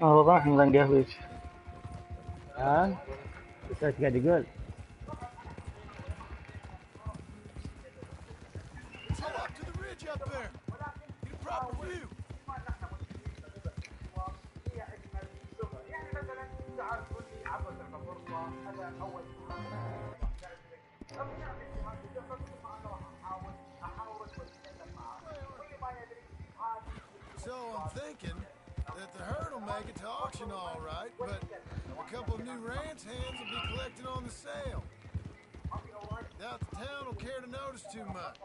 والله احنا نقهويك. ها؟ ايش قاعد يقول؟ So I'm thinking that the herd will make it to auction all right, but a couple of new ranch hands will be collecting on the sale. Doubt the town will care to notice too much.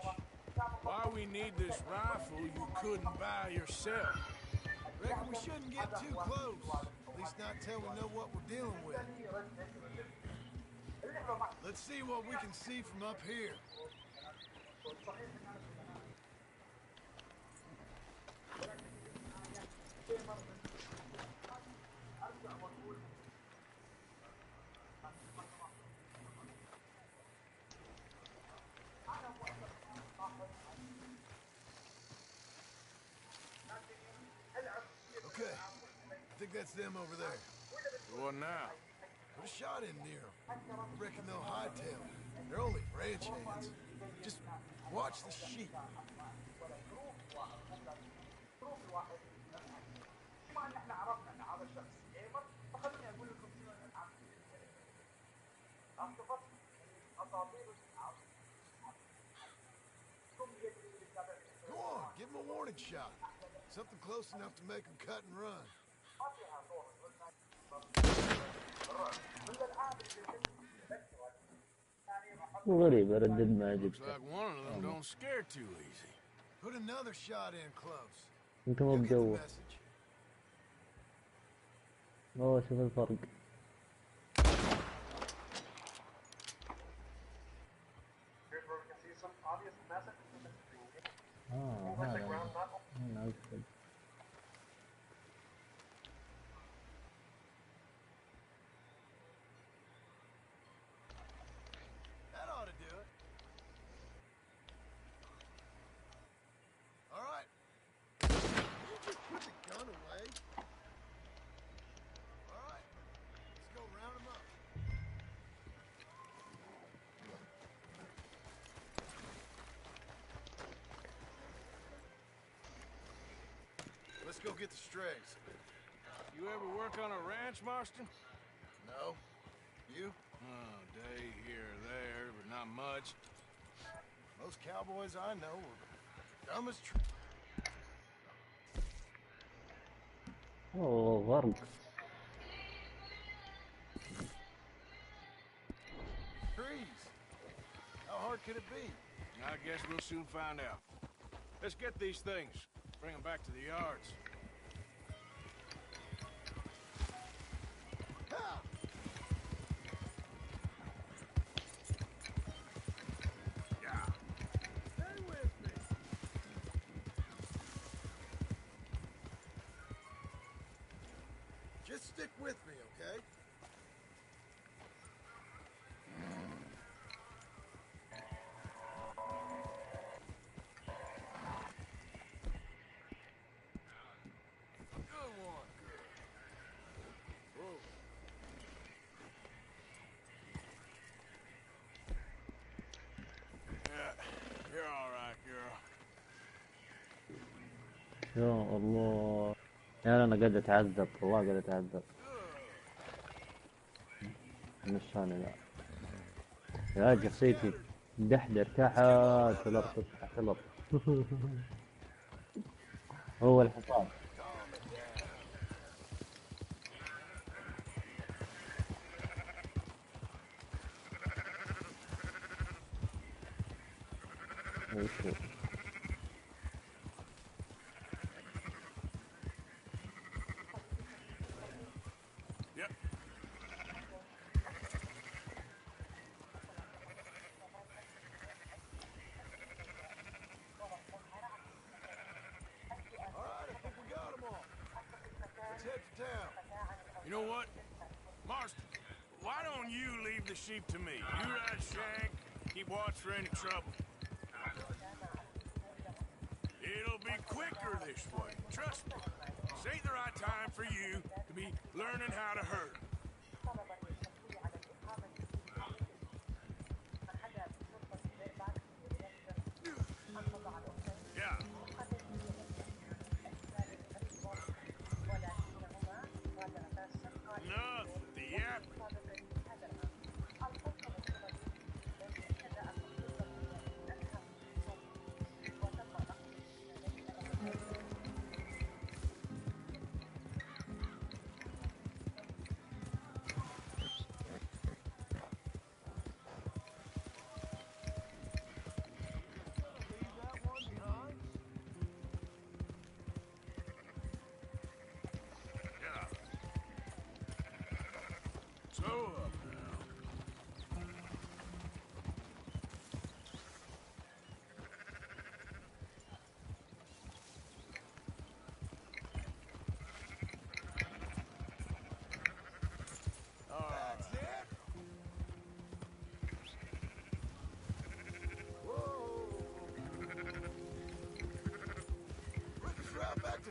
Why we need this rifle you couldn't buy yourself? Reckon we shouldn't get too close, at least not till we know what we're dealing with. Let's see what we can see from up here. Okay, I think that's them over there. What now? Put a shot in near them. I reckon they'll hightail it. They're only ranch hands. Just watch the sheep. Go on, give them a warning shot. Something close enough to make them cut and run. غريب اردد ما Looks جبته. like one of them don't scare too easy. Put another shot in close. انت مو You'll get the بجوه. message. اوه شوف الفرق. هذا أسود. That ought to do it. All right. You just put the gun away. All right. Let's go round them up. Let's go get the strays. You ever work on a ranch, Marston? No. You? Oh, day here or there, but not much. Most cowboys I know are dumb as اوه غرق. trees. How hard could it be? I guess we'll soon find out. Let's get these things. Bring them back to the yards. Ha! Yeah. Stay with me. Just stick with me, okay? Good one, girl. Whoa. Yeah, you're all right, girl. يا الله. يا انا قاعد اتعذب والله قاعد اتعذب. مش انا لا. يا شخصيتي دحدر تحت الارض تحت الارض. هو الحصان. وشو؟ Yep. All right, I think we got them all. Let's head to town. You know what? Marston, why don't you leave the sheep to me? You ride Shank, keep watch for any trouble. It'll be quicker this way, trust me. This ain't the right time for you to be learning how to herd. Yeah. Enough with the yap.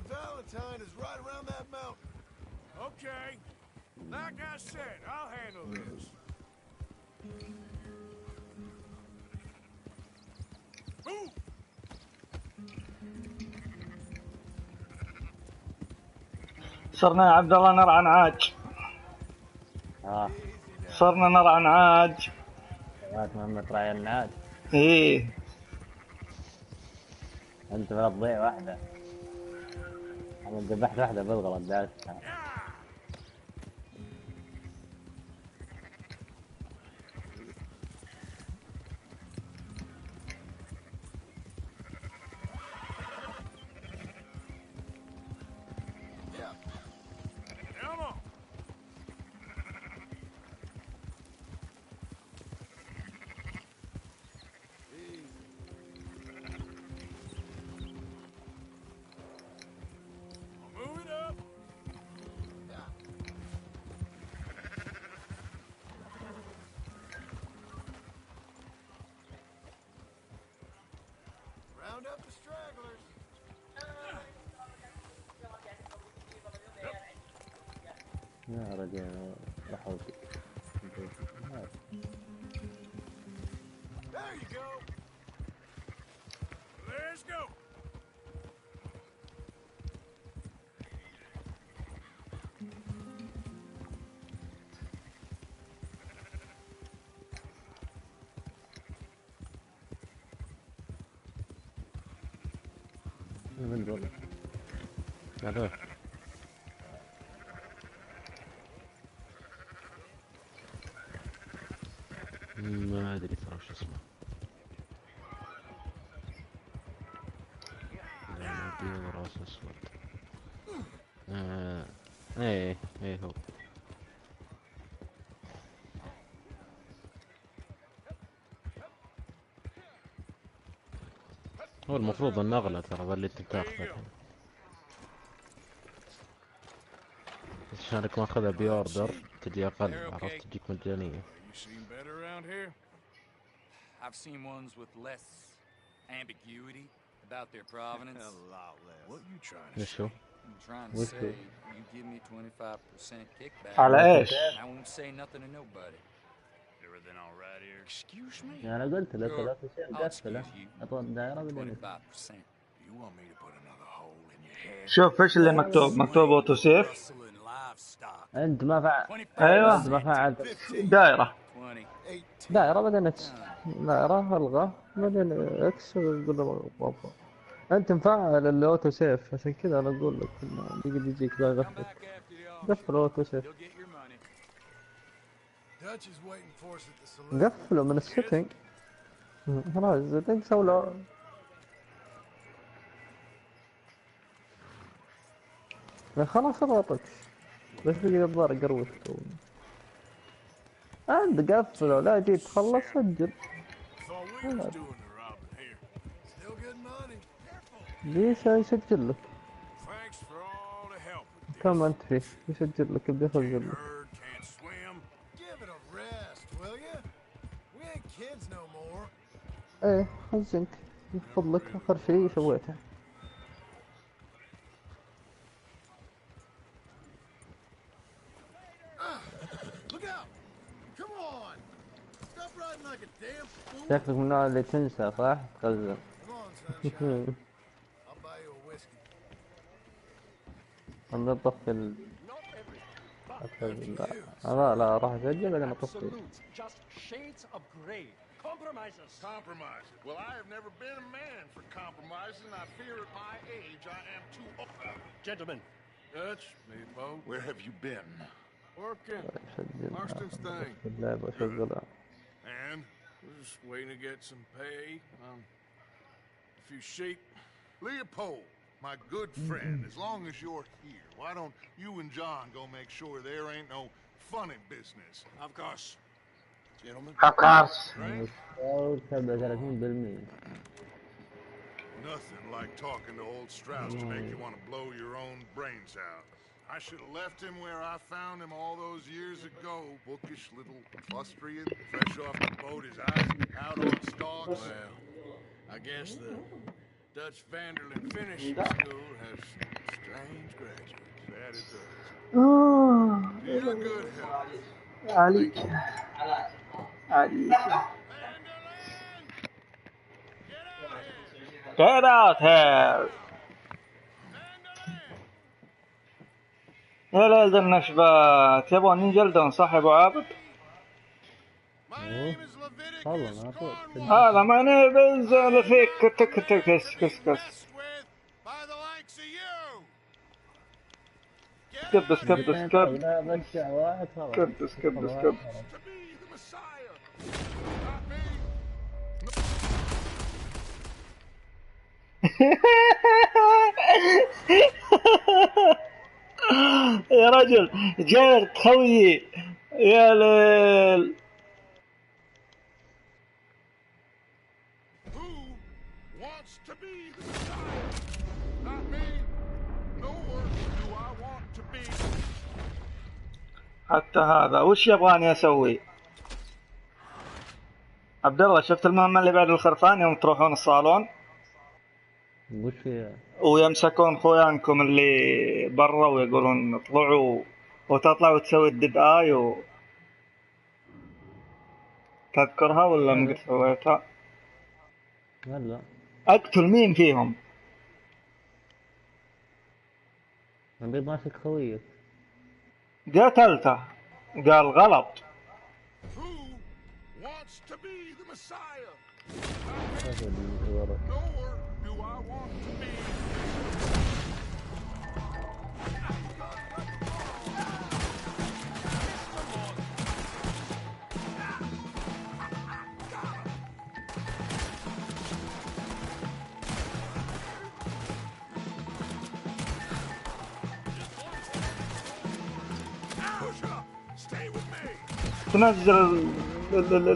Valentine is right around that mountain. Okay. Like I said, I'll handle this. Move! صرنا يا عبد الله نرعى نعاج. صرنا نرعى نعاج. محمد راعي النعاج. ايه انت بلا تضيع واحدة. انا ذبحت واحدة بالغلط داستها. Round up the stragglers. يا رجال راحوا. There you go. Let's go. من دول هذول ما ادري ترى وش اسمه. ابيض راس اسود. ايه هو. هو المفروض انه اغلى ترى ذا اللي انت بتاخذه الحين. عشانك ماخذها بيوردر تجي اقل، عرفت؟ تجيك مجانية. I've seen ones with less ambiguity about their provenance. What you trying to ايش هو؟ I'm trying to say you give me 25% kickback. على ايش؟ I won't say nothing to nobody. Everything all right here? Excuse me? انا قلت له Sure. 3 I'll قفله excuse you. اطول الدائرة بدون 25%. You want me to put another hole in your head? شوف ايش اللي مكتوب اوتو سيف. Rustling livestock. انت ما فعل. 25%. ايوه انت ما فعلت دائرة. 20. دائرة بعدين اكس. دائرة الغى بعدين اكس وقول له بابا. انت مفعل الاوتو سيف عشان كذا انا اقول لك انه يجيك ذا غفل. قفل اوتو سيف. Dutch is waiting for us at the saloon. قفله من السيتنج. خلاص زين سوي له. خلاص اضغطك. بس بقي الظاهر قروشته. انت قفله لا جيت تخلص سجل. Thought we was doing the robbing here. Still good money. ليش يسجل لك؟ Thanks for all the help with this. كم انت فيه؟ يسجل لك بدي اسجل لك. Herd can't swim. Give it a rest, will ya? We ain't kids no more. ايه خزنك يفضلك اخر شيء سويته. شكلك من النوع اللي تنسى صح؟ تخزن. Come on, sunshine. I'll buy you a whiskey. أنا أطفي لا راح أسجل بعدين أطفي. Just shades of grey. Compromises. Compromises. Well, I have never been a man for compromises, and I fear at my age I am too old. Gentlemen. Dutch, me, Bo. Where have you been? Working. Marston's thing. اللعبة شغلها. And we're just waiting to get some pay. A few sheep. Leopold, my good friend, as long as you're here, why don't you and John go make sure there ain't no funny business? Of course. Gentlemen. كاكارس. أو 37%. Nothing like talking to old Strauss to make you want to blow your own brains out. I should have left him where I found him all those years ago. Bookish little fustrian, fresh off the boat, his eyes out on stalks. Well, I guess the Dutch Vanderlyn finishing school has strange graduates. That it does. To your good health. عليك عليك. Get out here. يا ليل النشبات يبغون ينجلدون صح يا ابو عابد؟ والله ما هذا ما نبي فيك كس كبس يا رجل جير خويي يا ليل. حتى هذا وش يبغاني اسوي؟ عبد الله شفت المهمة اللي بعد الخرفان يوم تروحون الصالون وش فيها؟ ويمسكون خويانكم اللي برا ويقولون اطلعوا وتطلع وتسوي الديد اي تذكرها ولا ما قد سويتها؟ لا اقتل مين فيهم؟ أنا ماسك خويك. قتلته قال غلط. تنزل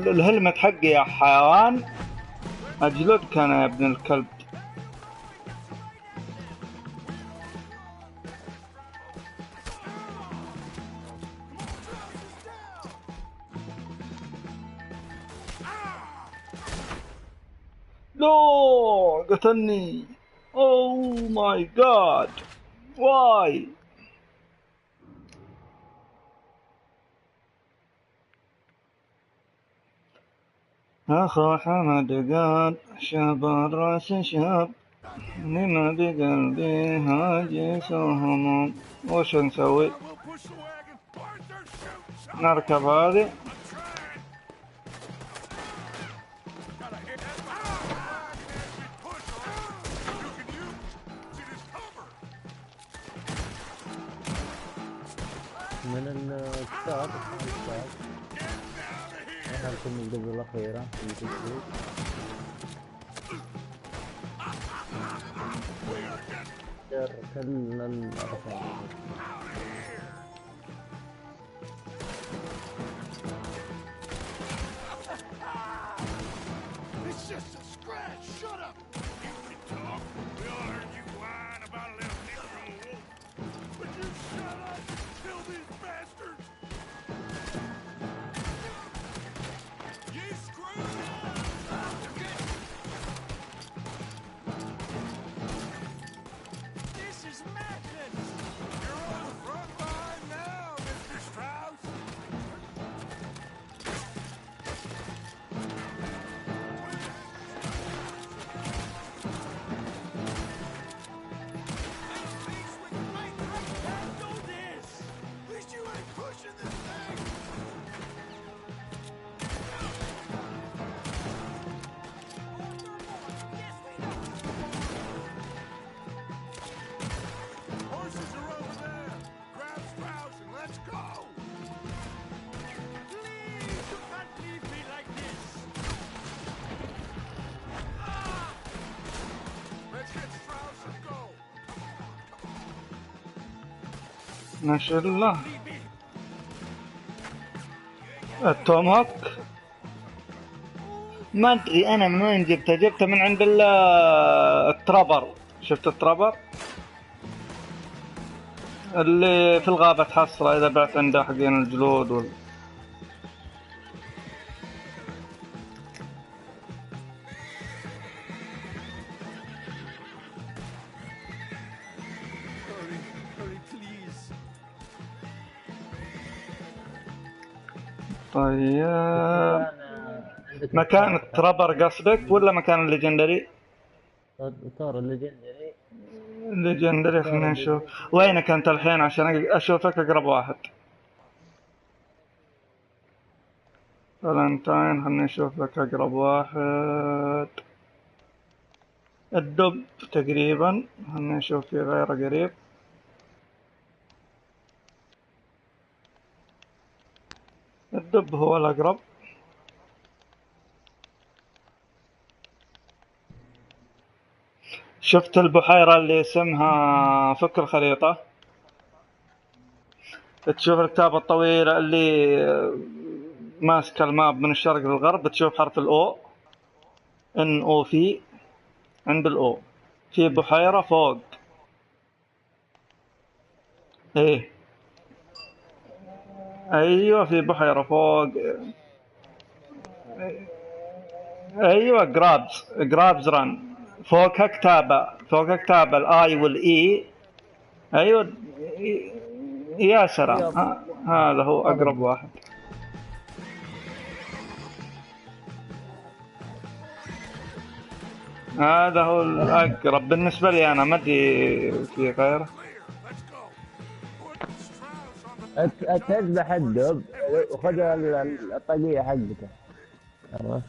الهلمت حقي يا حيوان اجلدك انا يا ابن الكلب. لا قتلني. اوه ماي جاد واي. أخو حمد قال شاب الراس شاب لما بقلبي هاجس وهموم. وش نسوي؟ نركب هذه من الكتاب هلكم من قبل الأخيرة كل الأرقام. ما شاء الله. التوم هوك ما ادري انا من وين جبته من عند الترابر. شفت الترابر اللي في الغابة تحصله اذا بعت عنده حقين الجلود طيب مكان الترابر قصدك ولا مكان الليجندري؟ صار الليجندري. الليجندري خلينا نشوف وينك انت الحين عشان اشوفك اقرب واحد. فالنتاين خلينا نشوف لك اقرب واحد. الدب تقريبا خلينا نشوف في غيره قريب. الدب هو الاقرب. شفت البحيرة اللي اسمها فك الخريطة؟ تشوف الكتابة الطويلة اللي ماسكة الماب من الشرق للغرب، تشوف حرف الأو إن أو في عند الأو في بحيرة فوق. إيه أيوة في بحيرة فوق. أيوة جرابز ران. فوقها كتابة الآي والإي. أيوة يا سلام. هذا هو أقرب واحد. هذا هو الأقرب بالنسبة لي أنا، ما أدري في غيره. تذبح الدب وخذ الطاقية حقته. عرفت؟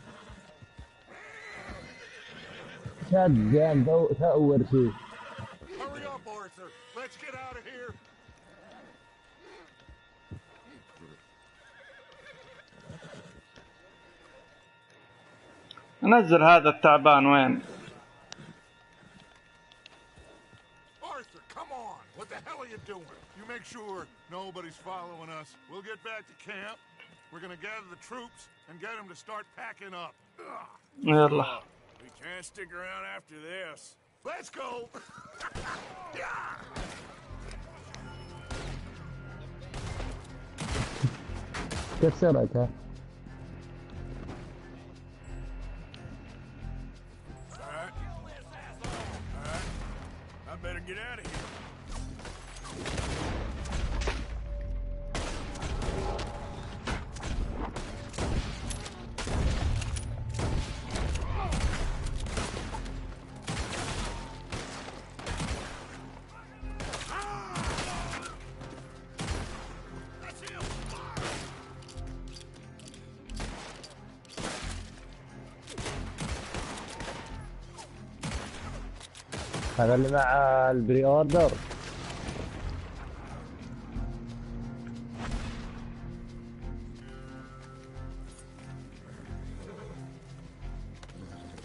شجع ثور فيه. نزل هذا التعبان وين؟ Arthur, come on! What the hell are you doing? You make sure nobody's following us. We'll get back to camp. We're gonna gather the troops and get them to start packing up. يلا. We can't stick around after this. Let's go! كسرتها. Better get out of here. هذا اللي مع البري اوردر.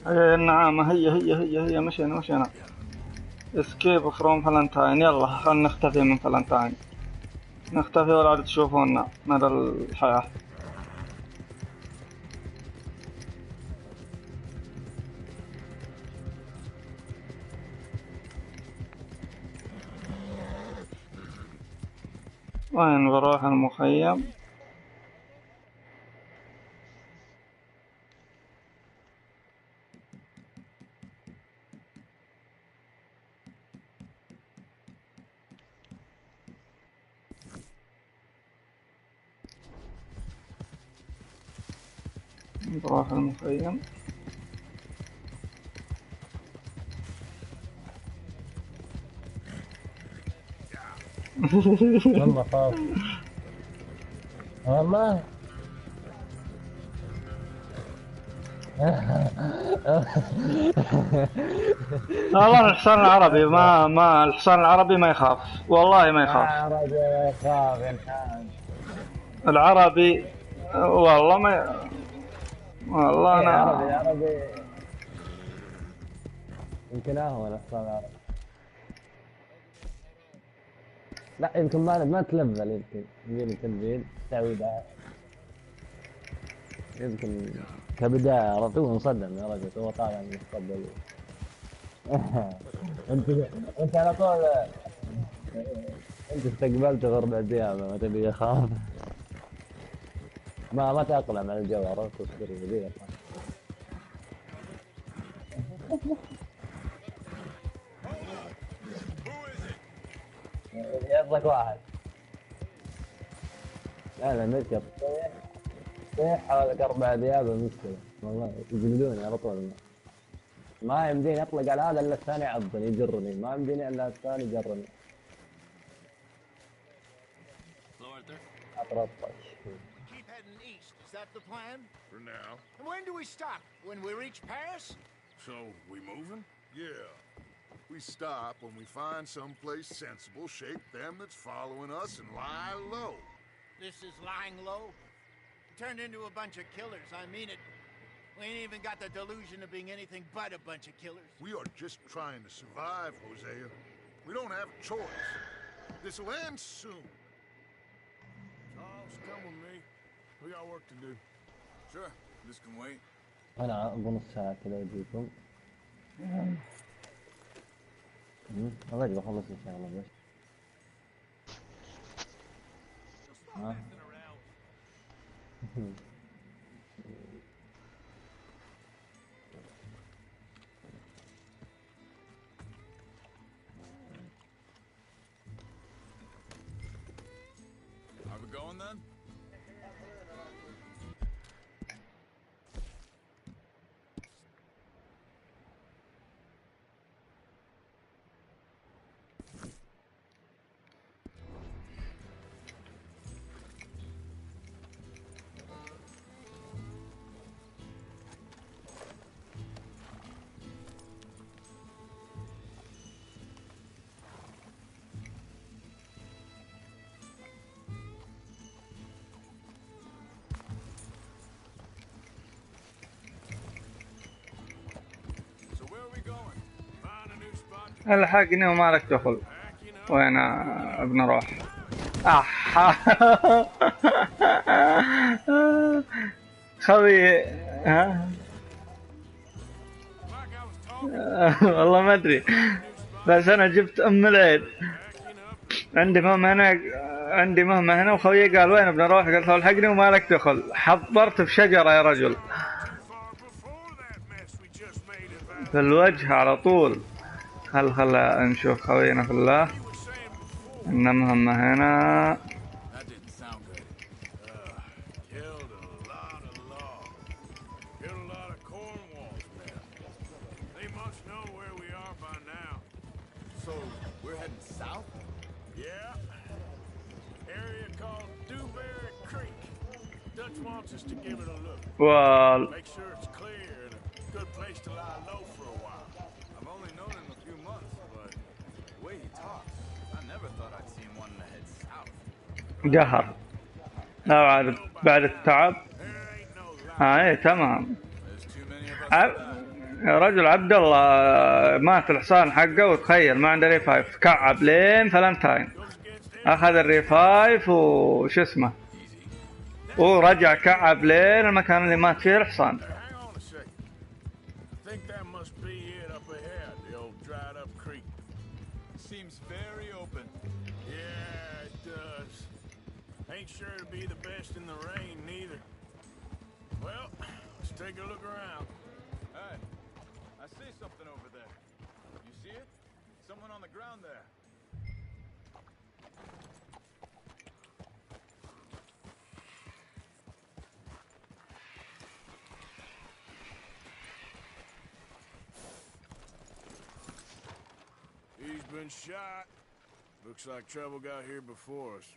النعامة هي مشينا اسكيب فروم فالنتاين. يلا خلنا نختفي من فالنتاين، نختفي ولا عاد تشوفونا مدى الحياة. وين بروح المخيم؟ بروح المخيم. والله خاف والله. والله الحصان العربي ما الحصان العربي ما يخاف، والله ما يخاف. العربي ما يخاف الحاج. العربي والله ما والله انا العربي يمكن هو الحصان العربي. لا يمكن ما تلفل، يمكن تنزيل تعويد يمكن كبداية. عرفت هو مصدم يا رجل، هو طالع من المستقبل. انت انت على طول انت استقبلت غربة ديابة، ما تبي يخاف. ما تأقلم على الجو، عرفت تصبر يبي. يضلك واحد. لا مشكلة طيح حوالي 4 ديابة مشكلة والله، يجلدوني على طول. ما يمديني اطلق على هذا الا الثاني يعضني يجرني، ما يمديني الا الثاني يجرني. اطرطش. Keep heading east. Is that the plan? For now. And when do we stop? When we reach Paris? So, we moving? Yeah. We stop when we find someplace sensible, shake them that's following us, and lie low. This is lying low. We turned into a bunch of killers. I mean it. We ain't even got the delusion of being anything but a bunch of killers. We are just trying to survive, Hosea. We don't have a choice. This'll end soon. Charles, come with me. We got work to do. Sure, this can wait. انا بنص ساعة كذا اجيكم. والله بخلص ان شاء الله بس. Are we going then? الحقني وما لك دخل. وين بنروح؟ خوي ها. والله ما ادري، بس انا جبت ام العيد. عندي مهمة هنا وخوي قال وين بنروح؟ قلت له الحقني وما لك دخل. حضرت في شجرة يا رجل في الوجه على طول. خل نشوف خوينا في الله. إن مهمة هنا. وال قهر. لا عاد بعد التعب. ايه تمام. يا رجل عبد الله مات الحصان حقه، وتخيل ما عنده ريفايف، كعب لين فلنتاين اخذ الريفايف وش اسمه، ورجع كعب لين المكان اللي مات فيه الحصان. Take a look around. Hey, I see something over there. You see it? Someone on the ground there. He's been shot. Looks like trouble got here before us.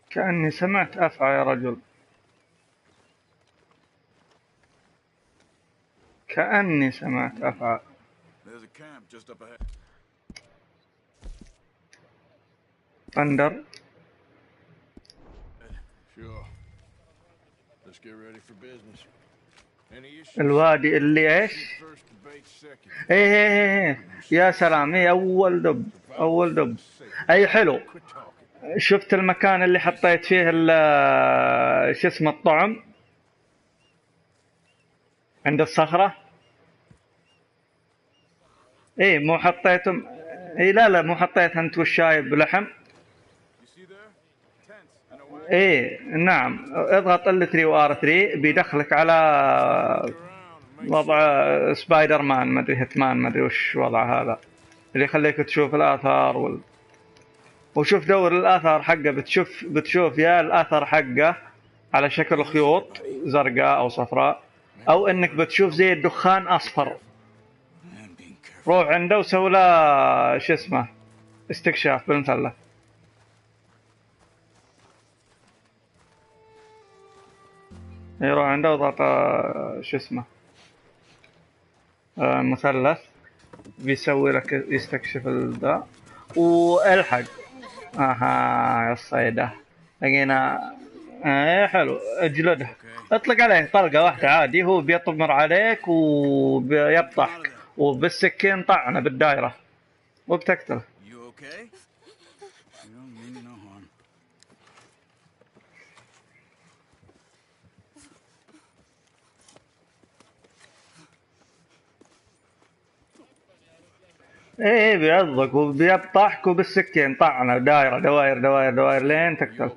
كأني سمعت أفعى يا رجل. كأني سمعت أفعى. There's a camp just up ahead. ثندر. Sure. Let's get ready for business. الوادي اللي ايش؟ First debate ايه ايه ايه يا سلام، ايه اول دب، اول دب. اي حلو. شفت المكان اللي حطيت فيه شو اسمه الطعم عند الصخرة؟ ايه مو حطيتم؟ ايه لا لا مو حطيت انت والشاي بلحم؟ ايه نعم، اضغط ال3 وار 3 بيدخلك على وضع سبايدر مان، ما ادري هيتمان، ما ادري وش وضع هذا اللي يخليك تشوف الاثار وشوف دور الاثار حقه، بتشوف يا الاثر حقه على شكل خيوط زرقاء او صفراء، او انك بتشوف زي الدخان اصفر. روح عنده وسوي له شو اسمه استكشاف بالمثلث. يروح عنده وضغط شو اسمه مثلث، بيسوي لك يستكشف الذا والحق. اها يا الصيدة لقينا. ايه حلو، اجلده، اطلق عليه طلقة واحدة عادي، هو بيطمر عليك وبيبطحك، وبالسكين طعنه بالدايرة وبتقتله. ايه بيعضك وبيبطحك وبالسكين طعنه دايرة دواير دواير دواير لين تقتل.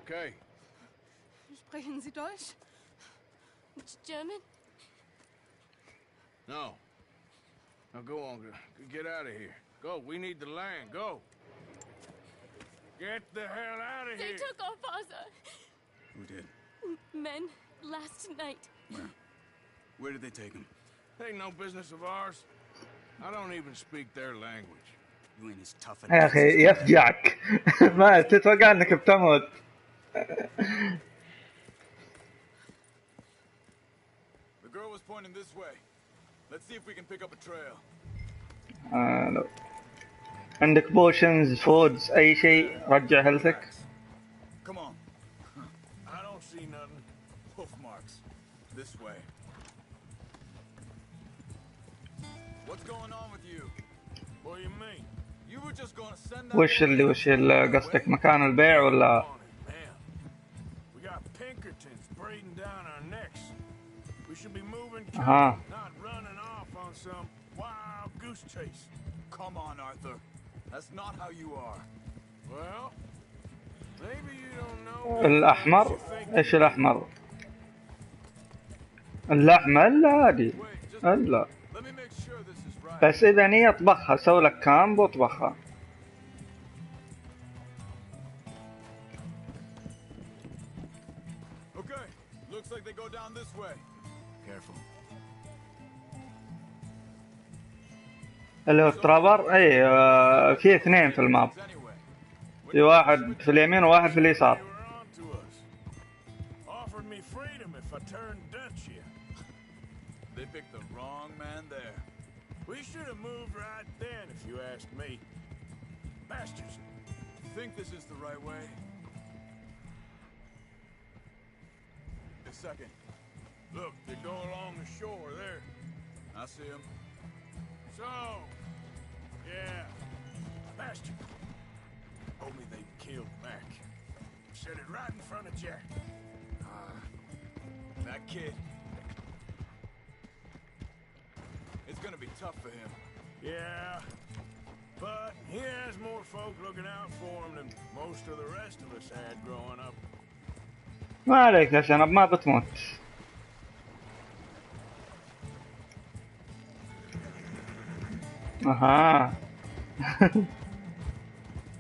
Sprechen Sie Deutsch? German? No. Now go on. Get out of here. Go. We need the land. Go. Get the hell out of They here. took our father. Who did? Men last night. Where? Where did they take him? Ain't no business of ours. I don't even speak their language. You ain't as tough as يا اخي يفجعك. ما تتوقع انك بتموت. The girl was pointing this way. Let's see if we can pick up a trail. لو عندك بوشنز فودز اي شيء رجع هيلثك. Come on. I don't see nothing. Hoof marks. This way. What's going on with you? What do you mean? You were just going to send that وش اللي قصدك مكان البيع ولا؟ We got Pinkertons braiding down our necks. We should be moving Uh-huh. not running off on some wild goose chase. Come on, Arthur. That's not how you are. Well, maybe you don't know. الأحمر؟ إيش الأحمر؟ اللحمة لا عادي. لا. Let me make sure this is right. بس إذا نية اطبخها، سوي لك كامب واطبخها. Okay. Looks like they go down this way. Careful. اللي هو الترافر، اي في اثنين في الماب، في واحد في اليمين وواحد في اليسار. Offered me freedom if I turned Dutch here. They picked the wrong man there. We should have moved right then, if you ask me. Bastards. Think this is the right way? A second. Look, they go along the shore there. I see him. So, yeah, bastard. Only they killed Mac. Said it right in front of Jack. That kid. It's gonna be tough for him. Yeah, but he has more folk looking out for him than most of the rest of us had growing up. ما عليك يا شنب، ما بتموت. اها.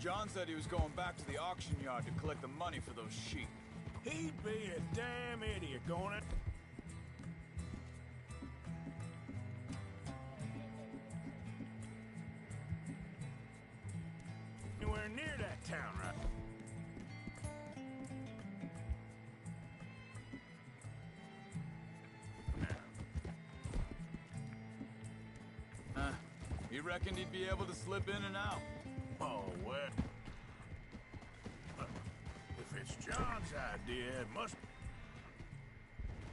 John said he was going back to the auction yard to collect the money for those sheep. He'd be a damn idiot going it. Anywhere near that town, right? He reckoned he'd be able to slip in and out. Oh, well. If it's John's idea, it must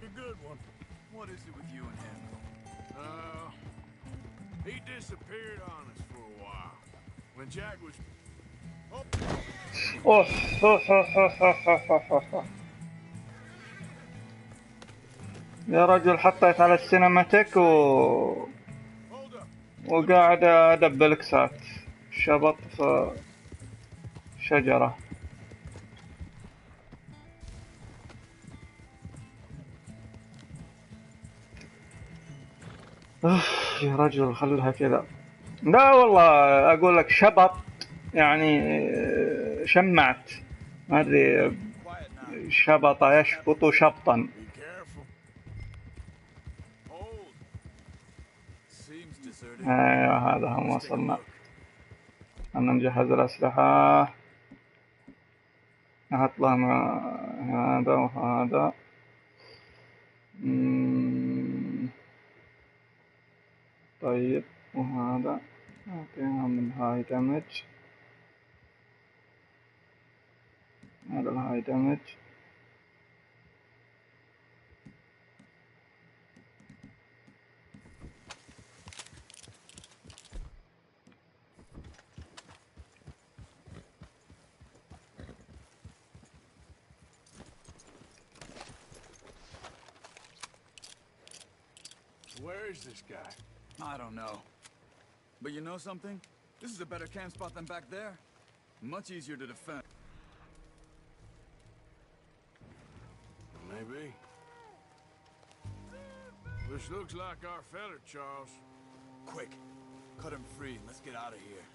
be a good one. What is it with you and him? disappeared on us for a while. When Jack was... اوح اوح اوح اوح اوح اوح اوح اوح. يا رجل حطيت على السينماتيك وقاعد ادبل كسات شبط في شجرة. يا رجل خلها كذا. لا والله اقول لك شبط يعني شمعت ما ادري شبط يشبط شبطا. ايوه هذا هم وصلنا. انا نجهز الاسلحة. احط لهم هذا وهذا. طيب وهذا اعطيهم الهاي دامج. هذا الهاي دامج. Where is this guy? I don't know. But you know something? This is a better camp spot than back there. Much easier to defend. Maybe. This looks like our fella, Charles. Quick, cut him free. Let's get out of here.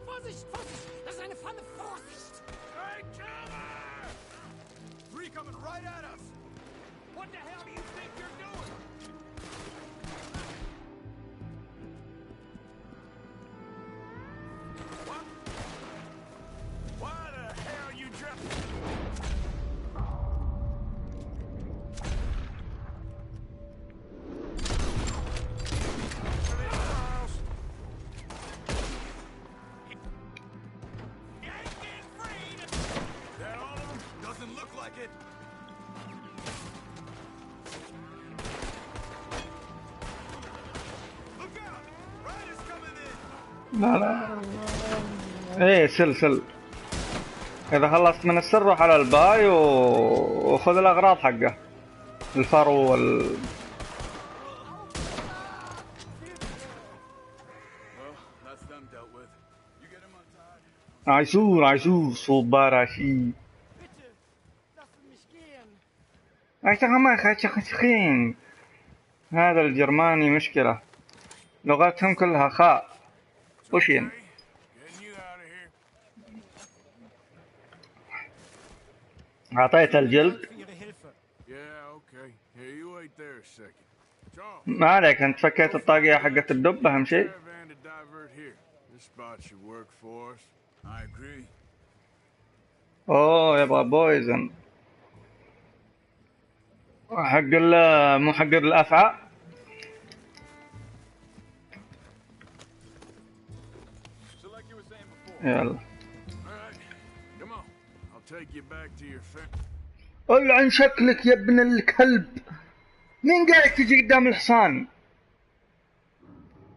Vorsicht, Vorsicht! Das ist eine Pfanne! Vorsicht! Hey, killer! Three coming right at us! What the hell do you think you're doing? What? Why the hell you dropped? لا لا ايه سل اذا خلصت من السر روح على الباي وخذ الاغراض حقه الفرو عيسور صوب باراشي خين. هذا الجرماني مشكلة لغتهم كلها خاء وشين. أعطيت الجلد. ما عليك أنت فكيت الطاقية حقت الدب أهم شيء. أوه يبغى بويزن حق مو حق الأفعى. يلا العن شكلك يا ابن الكلب. مين قاعد تجي قدام الحصان؟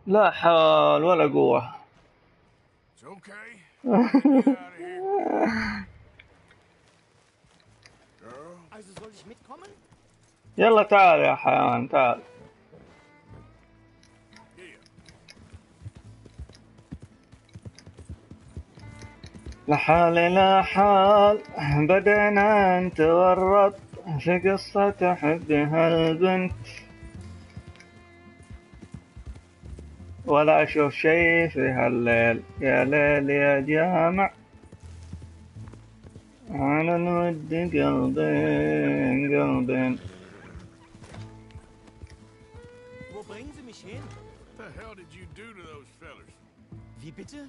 لا حول ولا قوة. يلا تعال يا حيوان تعال. لحال بدينا نتورط في قصة حبها البنت ولا أشوف شي في هالليل يا ليل يا جامع على الود قلبين. Wo bringen Sie mich hin? What the hell did you do to those fellers? Wie bitte?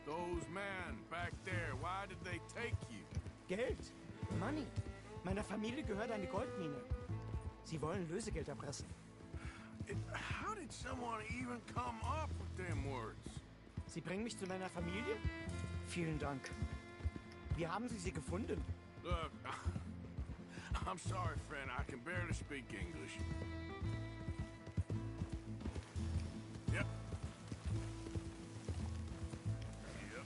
Those men back there, why did they take you? Geld. Money. Meiner Familie gehört eine Goldmine. Sie wollen Lösegeld erpressen. How did someone even come up with them words? Sie bringen mich zu meiner Familie? Vielen Dank. Wie haben Sie sie gefunden? Look, I'm sorry, friend. I can barely speak English. Yep. Yep.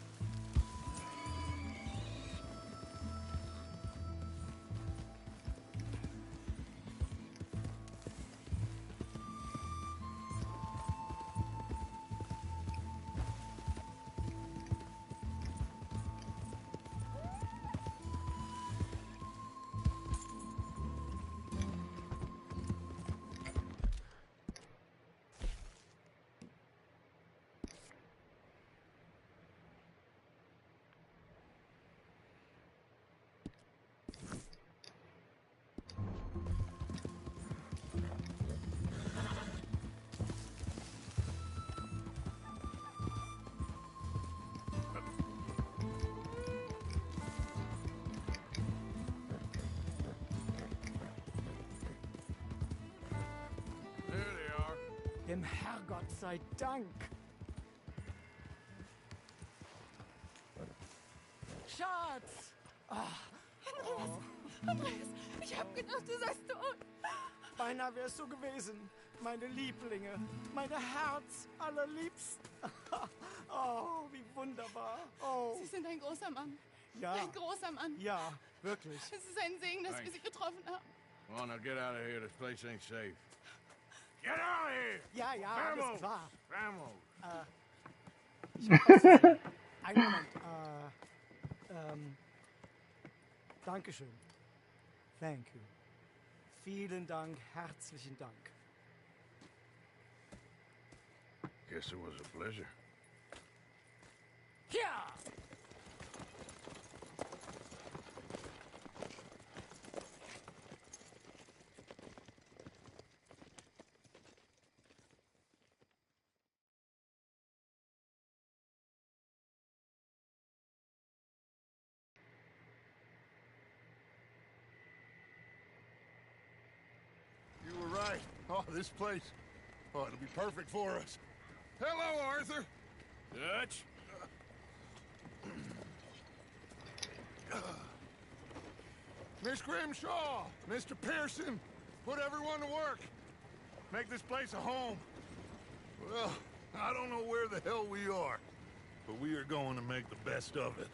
There they are. Dem Herrgott sei Dank. Schatz! Andreas, ich hab gedacht, du seist tot. Beinahe wärst du gewesen. Meine Lieblinge. Meine Herz allerliebsten. Oh, wie wunderbar. Oh, Sie sind ein großer Mann. ja. Ein großer Mann. Ja, wirklich. Es ist ein Segen, dass wir Thanks. Sie getroffen haben. Well, now get out of here. This place ain't safe. Get out of here! Ja, ja, alles Vamos! klar. Vamos! Ich hab was zu sagen. Einen Moment. Dankeschön. Thank you. Vielen Dank, herzlichen Dank. Guess it was a pleasure. Ja! You were right. Oh, this place. Oh, it'll be perfect for us. Hello, Arthur. Dutch. Miss Grimshaw, Mr. Pearson, put everyone to work. Make this place a home. Well, I don't know where the hell we are, but we are going to make the best of it.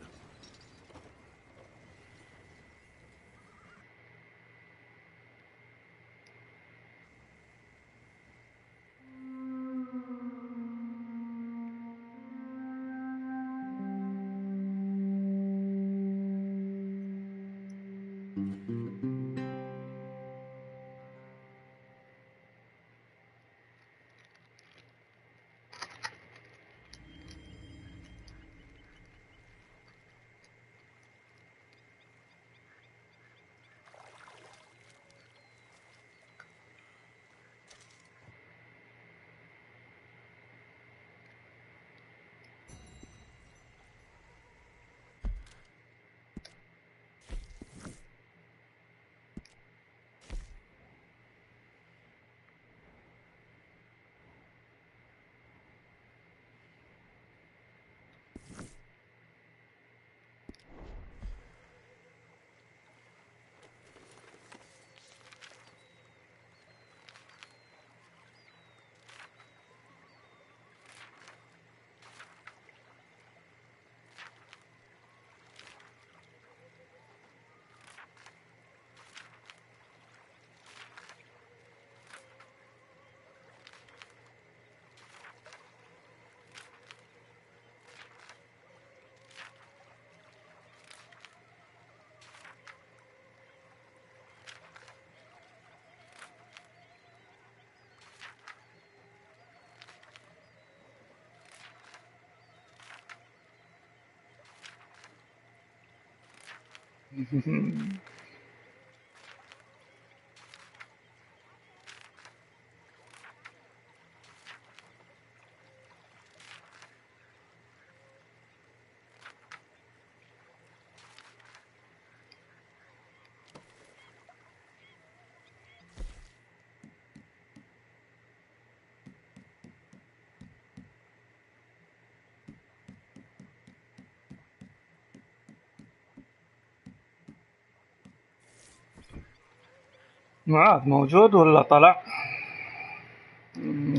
معاذ موجود ولا طلع؟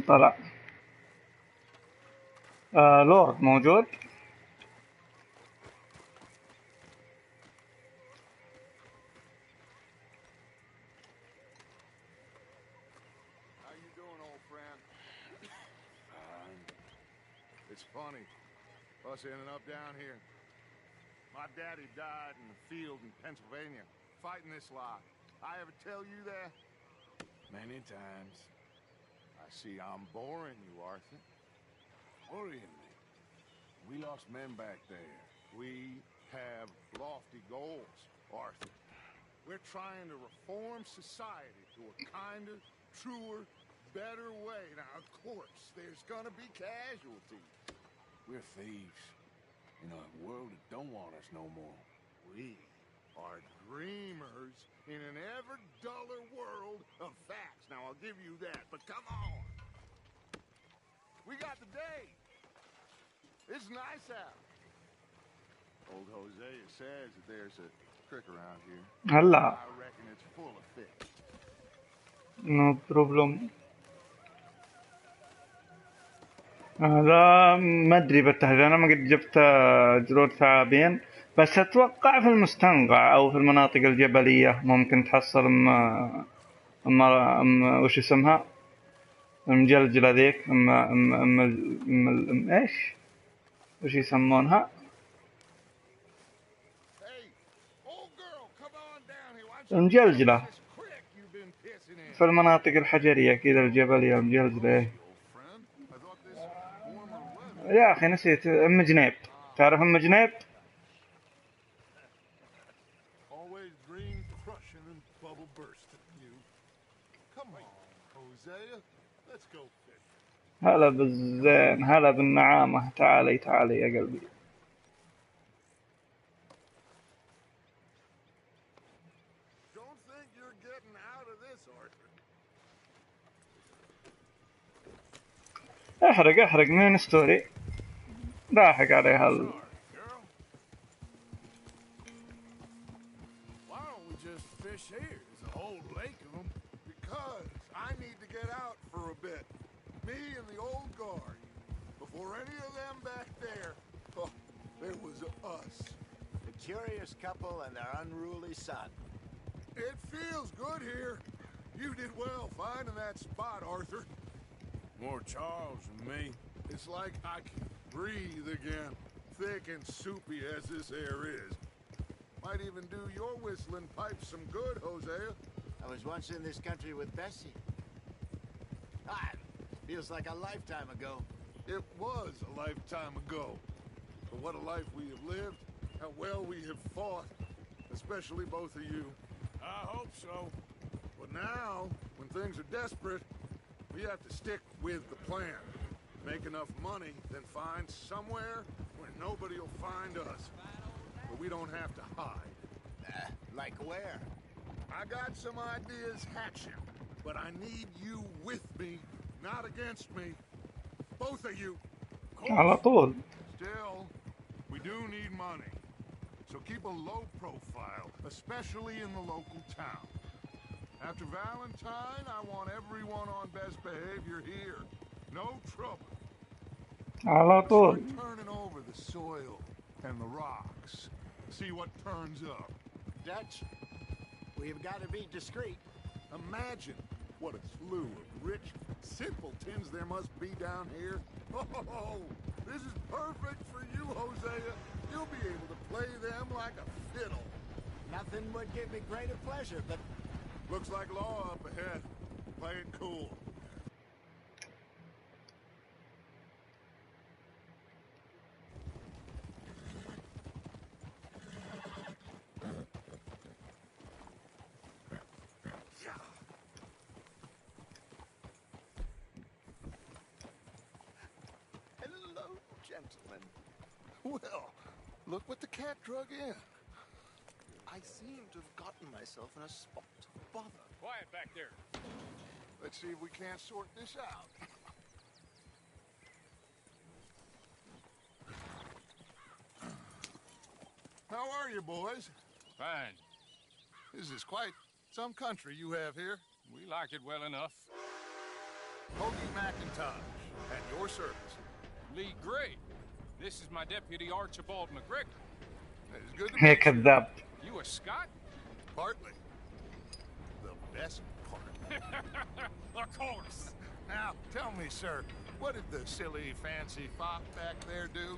طلع. لورد موجود. How you doing, old friend? It's funny, us ending up down here. My daddy died in the field in Pennsylvania, fighting this lot. I ever tell you that? Many times. I see I'm boring you, Arthur. Worrying me. We lost men back there. We have lofty goals, Arthur. We're trying to reform society to a kinder, truer, better way. Now, of course, there's gonna be casualties. We're thieves. In a world that don't want us no more. We are dreamers in an ever duller world of facts. Now, I'll give you that, but come on. We got the day. It's nice out. Old Hosea says that there's a trick around here. هلا. I reckon it's full of fish. نو بروبلم. هذا ما ادري بالتحديد، انا ما قد جبت جلود ثعابين، بس اتوقع في المستنقع او في المناطق الجبليه ممكن تحصل وش اسمها، المجلجله ذيك، ايش وش يسمونها، المجلجله في المناطق الحجريه كذا الجبليه المجلجله. يا أخي نسيت، أم جنيب، تعرف أم جنيب؟ هلا بالزين، هلا بالنعامة، تعالي تعالي يا قلبي. احرق احرق مين ستوري لاحق عليها Why don't we just fish here? There's a whole lake of them. Because I need to get out for a bit. Me and the old guard. Before any of them back there, oh, there was us. The curious couple and their unruly son. It feels good here. You did well finding that spot, Arthur. More Charles than me. It's like I can breathe again. Thick and soupy as this air is. Might even do your whistling pipes some good, Hosea. I was once in this country with Bessie. Ah, feels like a lifetime ago. It was a lifetime ago. But what a life we have lived. How well we have fought. Especially both of you. I hope so. But now, when things are desperate, we have to stick with the plan. Make enough money, then find somewhere where nobody will find us. But we don't have to hide. Like where? I got some ideas hatching, but I need you with me, not against me. Both of you. على طول. Still, we do need money. So keep a low profile, especially in the local town. After Valentine, I want everyone on best behavior here. No trouble. على طول. Start turning over the soil and the rocks. See what turns up. Dutch, we've got to be discreet. Imagine what a slew of rich simpletons there must be down here. Oh, this is perfect for you, Hosea. You'll be able to play them like a fiddle. Nothing would give me greater pleasure, but... Looks like law up ahead. Play it cool. Hello, gentlemen. Well, look what the cat drug in. I seem to have gotten myself in a spot of bother. Quiet back there. Let's see if we can't sort this out. How are you, boys? Fine. This is quite Some country you have here. We like it well enough. Hoagie McIntosh, at your service. Lee Gray. This is my deputy Archibald McGregor. It's good to يا meet you. كذاب. You a Scot? Partly. The best part. Of course. Now, tell me, sir, what did the silly, fancy fop back there do?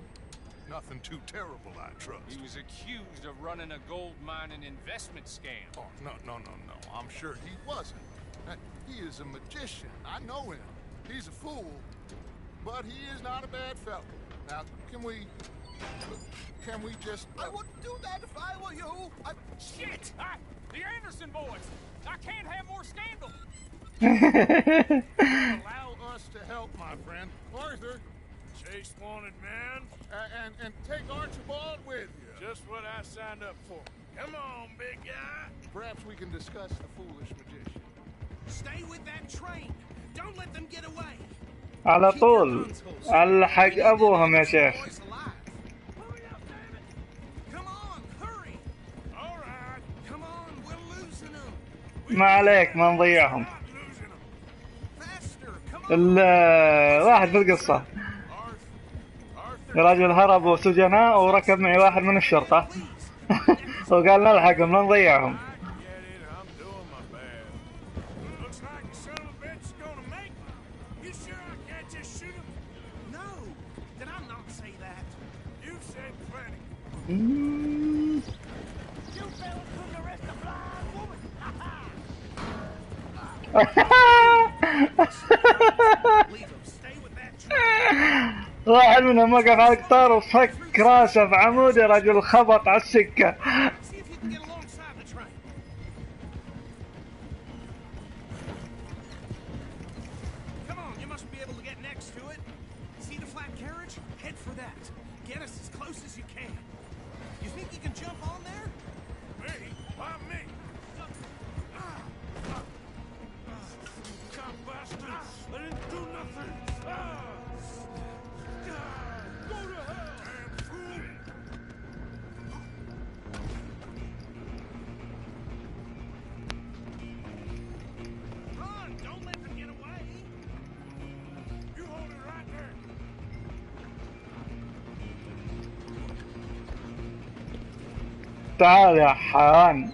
Nothing too terrible, I trust. He was accused of running a gold mining investment scam. Oh, no. I'm sure he wasn't. He is a magician. I know him. He's a fool, but he is not a bad fellow. Now, can we just... I wouldn't do that if I were you. Shit! The Anderson boys! I can't have more scandal! Allow us to help, my friend. Arthur. Chase wanted man. And take Archibald with you. Just what I signed up for. Come on, big guy. Perhaps we can discuss the foolish magician. Stay with that train. Don't let them get away. على طول الحق ابوهم يا شيخ. ما عليك ما نضيعهم. واحد في القصة يا رجل هربوا سجناء وركب معي واحد من الشرطة وقال نلحقهم لا نضيعهم. واحد منهم وقف على القطار وفك راسه في عمود يا رجل خبط على السكة. تعال يا حيوان.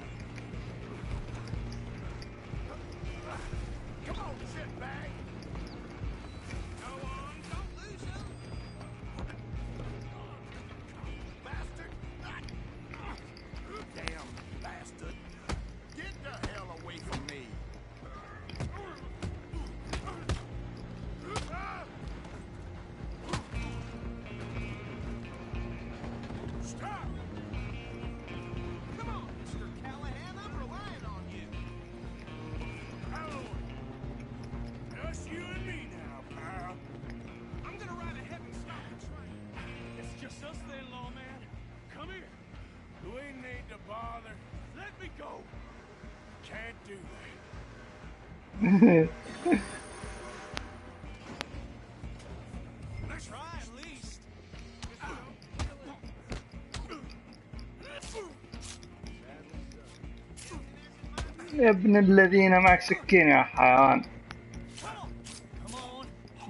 يا ابن الذين معك سكين يا حيوان.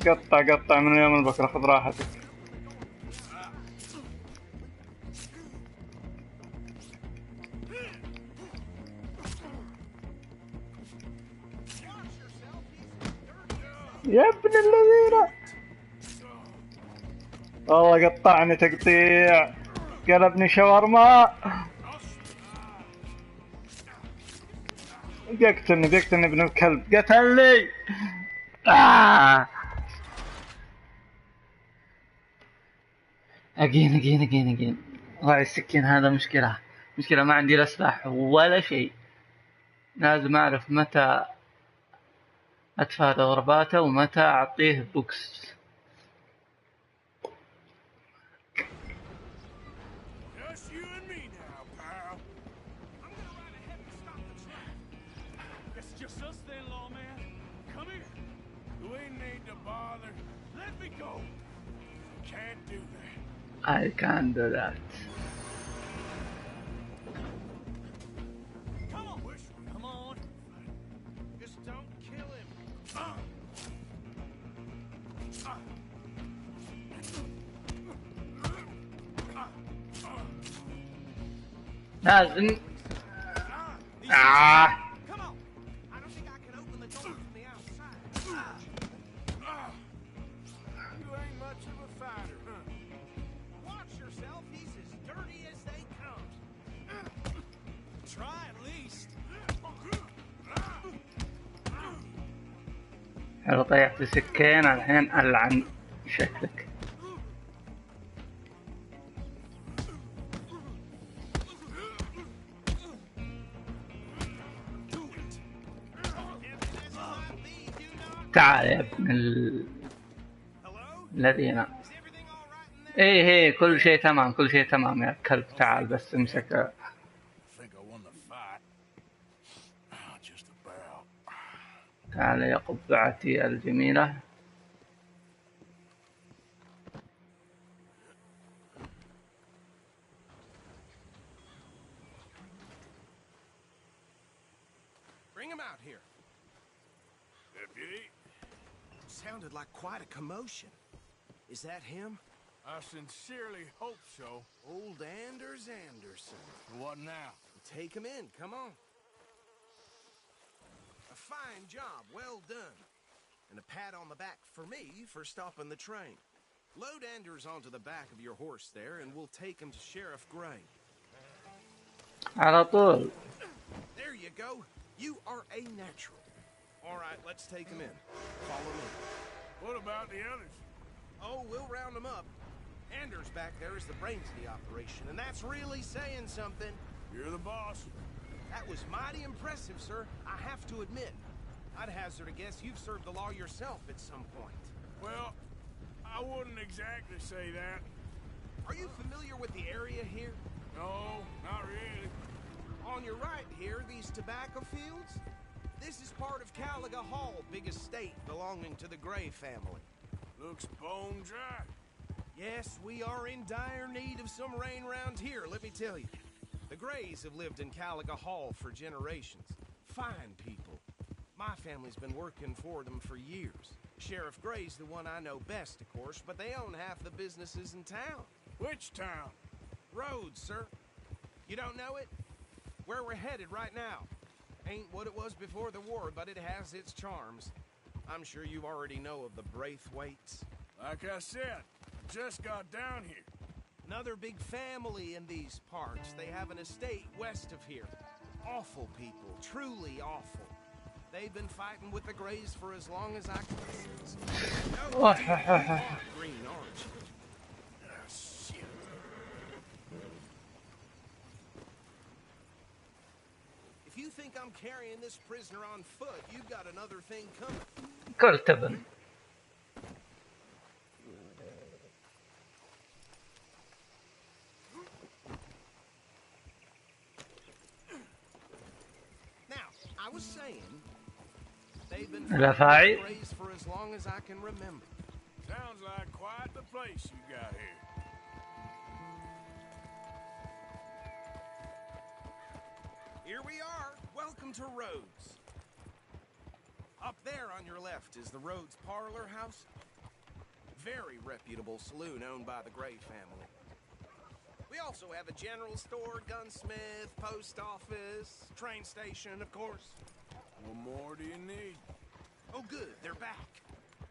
قطع من يوم البكرة خذ راحتك. يا ابن الذين والله قطعني تقطيع قلبني شاورما. بيقتلني ابن الكلب قتلني. أجين هاي السكين هذا مشكلة ما عندي لا سلاح ولا شيء. لازم أعرف متى أتفادى ضرباته ومتى أعطيه بوكس. I can't do that. Come on. لازم حلو. طيحت سكين الحين ألعن شكلك. تعال يا ابن الذين. ايه كل شيء تمام، كل شيء تمام يا كلب. تعال بس امسك. تعال يا قبعتي الجميلة. Bring him out here. Deputy? Sounded like quite a commotion. Is that him? I sincerely hope so. Old Anders Anderson. What now? Take him in, come on. A fine job, well done. And a pat on the back for me for stopping the train. Load Anders onto the back of your horse there and we'll take him to Sheriff Gray. على طول. There you go. You are a natural. All right, let's take him in. Follow me. What about the others? Oh, we'll round them up. Anders back there is the brains of the operation, and that's really saying something. You're the boss. That was mighty impressive, sir. I have to admit. I'd hazard a guess you've served the law yourself at some point. Well, I wouldn't exactly say that. Are you familiar with the area here? No, not really. On your right here, these tobacco fields? This is part of Caliga Hall, big estate belonging to the Gray family. Looks bone dry. Yes, we are in dire need of some rain round here, let me tell you. The Grays have lived in Caliga Hall for generations. Fine people. My family's been working for them for years. Sheriff Gray's the one I know best, of course, but they own half the businesses in town. Which town? Rhodes, sir. You don't know it? Where we're headed right now. Ain't what it was before the war, but it has its charms. I'm sure you already know of the Braithwaites. Like I said, just got down here. Another big family in these parts. They have an estate west of here. Awful people, truly awful. They've been fighting with the Grays for as long as I can see. No, green, aren't you? Shit. If you think I'm carrying this prisoner on foot, you've got another thing coming. كل تبن. Now, I was saying, they've been الأفاعي. Grays for as long as I can remember. Sounds like quite the place you got here. Here we are. Welcome to Rhodes. Up there on your left is the Rhodes Parlor House. Very reputable saloon owned by the Gray family. We also have a general store, gunsmith, post office, train station, of course. What more do you need? Oh, good. They're back.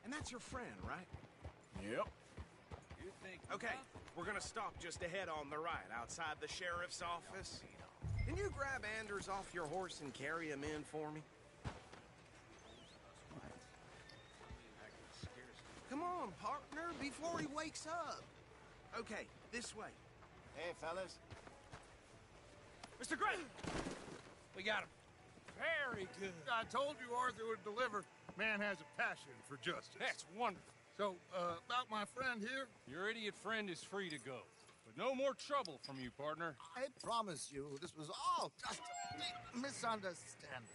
And that's your friend, right? Yep. Okay, we're gonna stop just ahead on the right, outside the sheriff's office. Can you grab Anders off your horse and carry him in for me? Come on, partner, before he wakes up. Okay, this way. Hey, fellas. Mr. Gray! We got him. Very good. I told you Arthur would deliver. Man has a passion for justice. That's wonderful. So, about my friend here? Your idiot friend is free to go. But no more trouble from you, partner. I promise you this was all just a big misunderstanding.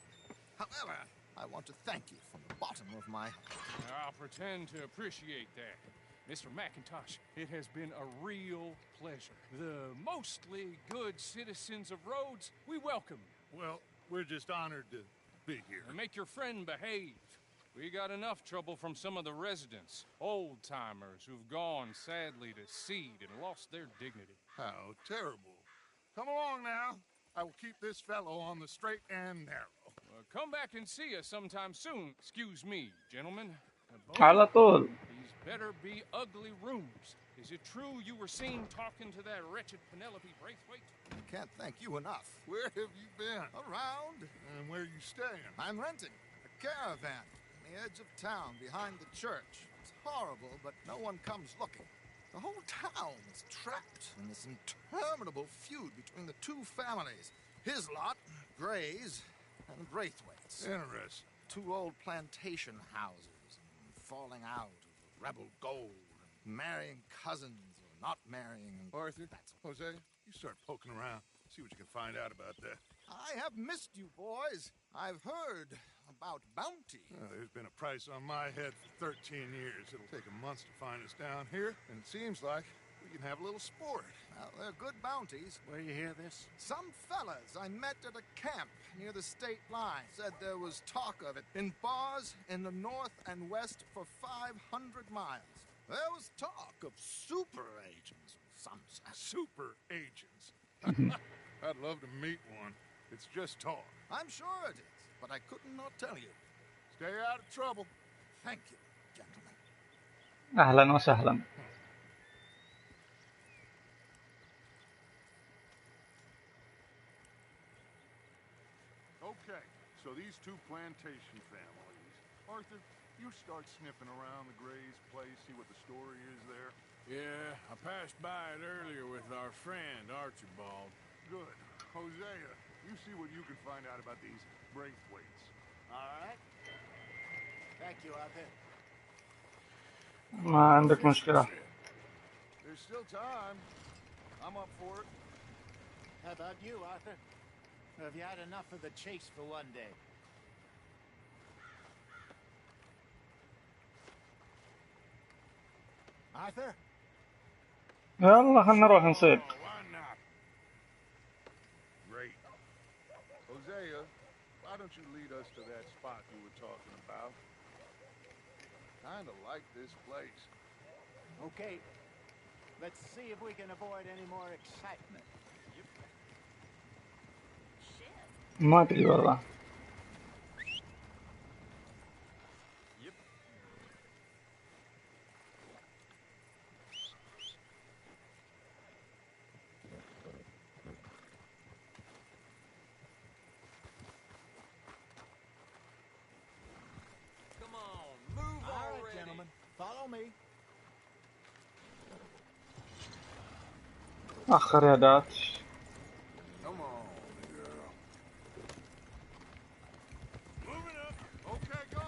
However, I want to thank you from the bottom of my heart. I'll pretend to appreciate that. Mr. McIntosh, it has been a real pleasure. The mostly good citizens of Rhodes, we welcome you. Well, we're just honored to be here. And make your friend behave. We got enough trouble from some of the residents, old-timers who've gone sadly to seed and lost their dignity. How terrible. Come along now. I will keep this fellow on the straight and narrow. Come back and see us sometime soon. Excuse me, gentlemen. على طول. These better be ugly rooms. Is it true you were seen talking to that wretched Penelope Braithwaite? I can't thank you enough. Where have you been? Around. And where are you staying? I'm renting a caravan on the edge of town behind the church. It's horrible, but no one comes looking. The whole town is trapped in this interminable feud between the two families. His lot, Gray's, and Braithwaite's. Interesting. Two old plantation houses, falling out of rebel gold, marrying cousins or not marrying. Arthur, Jose, you start poking around. See what you can find out about that. I have missed you, boys. I've heard about bounty. There's been a price on my head for 13 years. It'll take a month to find us down here, and it seems like we can have a little sport. Well, they're good bounties. Where you hear this? Some fellas I met at a camp near the state line said there was talk of it in bars in the north and west for 500 miles. There was talk of super agents or some such. Super agents. I'd love to meet one. It's just talk. I'm sure it is, but I could not tell you. Stay out of trouble. Thank you, gentlemen. أهلا وسهلا. Okay, so these two plantation families. Arthur, you start sniffing around the Gray's place, see what the story is there. Yeah, I passed by it earlier with our friend, Archibald. Good. Hosea, you see what you can find out about these Braithwaites. All right. Thank you, Arthur. ما عندك مشكلة. There's still time. I'm up for it. How about you, Arthur? Have you had enough of the chase for one day? Arthur? يلا خلنا نروح نصيد. Why not? Great. Hosea, why don't you lead us to that spot you were talking about? Kinda like this place. Okay. Let's see if we can avoid any more excitement. ما أدري والله. Come on, move All right, already. gentlemen. Follow me. أخر يدات. Come on, girl. Moving up. Okay, go.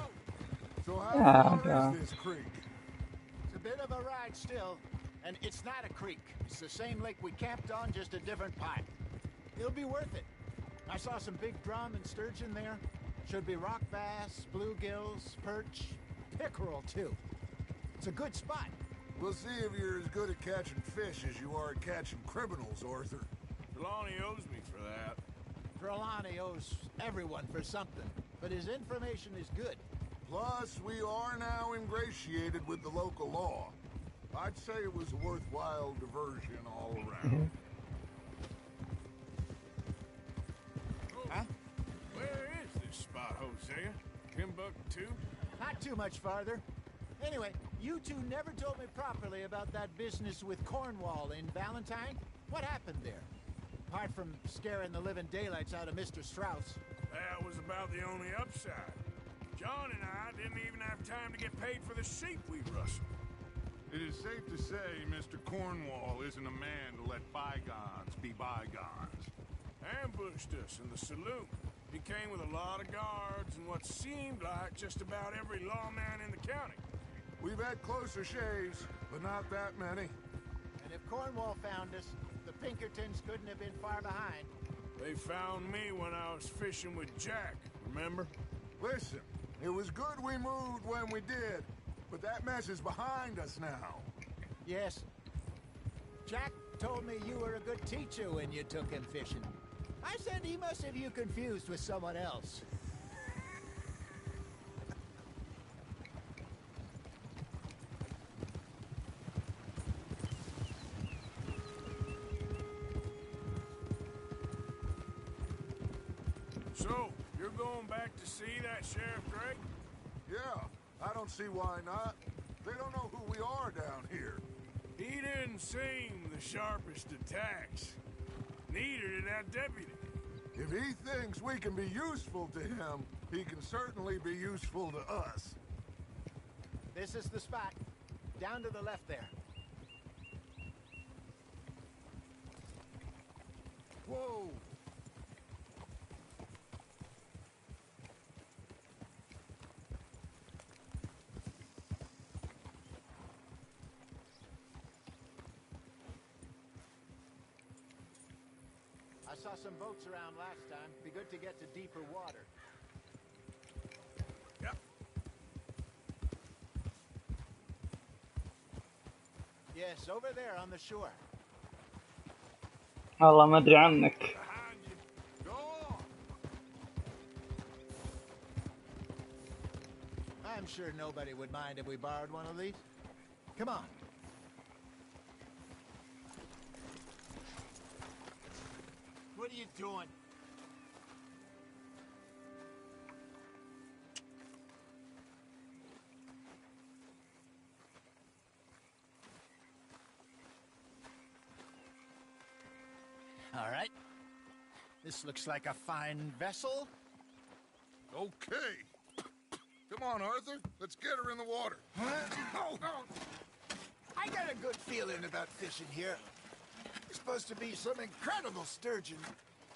So Yeah, how yeah. far is this creek? It's a bit of a ride still, and it's not a creek. It's the same lake we camped on, just a different pipe. It'll be worth it. I saw some big drum and sturgeon there. Should be rock bass, bluegills, perch, pickerel too. It's a good spot. We'll see if you're as good at catching fish as you are at catching criminals, Arthur. Trelawney owes me for that. Trelawney owes everyone for something, but his information is good. Plus, we are now ingratiated with the local law. I'd say it was a worthwhile diversion all around. Huh? Where is this spot, Hosea? Timbuktu? Not too much farther. Anyway, you two never told me properly about that business with Cornwall in Valentine. What happened there? Apart from scaring the living daylights out of Mr. Strauss. That was about the only upside. John and I didn't even have time to get paid for the sheep we rustled. It is safe to say Mr. Cornwall isn't a man to let bygones be bygones. Ambushed us in the saloon. He came with a lot of guards and what seemed like just about every lawman in the county. We've had closer shaves, but not that many. And if Cornwall found us, the Pinkertons couldn't have been far behind. They found me when I was fishing with Jack, remember? Listen, it was good we moved when we did, but that mess is behind us now. Yes. Jack told me you were a good teacher when you took him fishing. I said he must have you confused with someone else. So, you're going back to see that Sheriff Drake? Yeah, I don't see why not. They don't know who we are down here. He didn't seem the sharpest of tacks. Neither did that deputy. If he thinks we can be useful to him, he can certainly be useful to us. This is the spot. Down to the left there. Whoa! I saw some boats around last time. Be good to get to deeper water. Yep. Yes, over there on the shore. والله ما ادري عنك. Behind you. Go on! I'm sure nobody would mind if we borrowed one of these. Come on. What are you doing? All right. This looks like a fine vessel. Okay. Come on, Arthur. Let's get her in the water. Oh, I got a good feeling about fishing here. It's supposed to be some incredible sturgeon.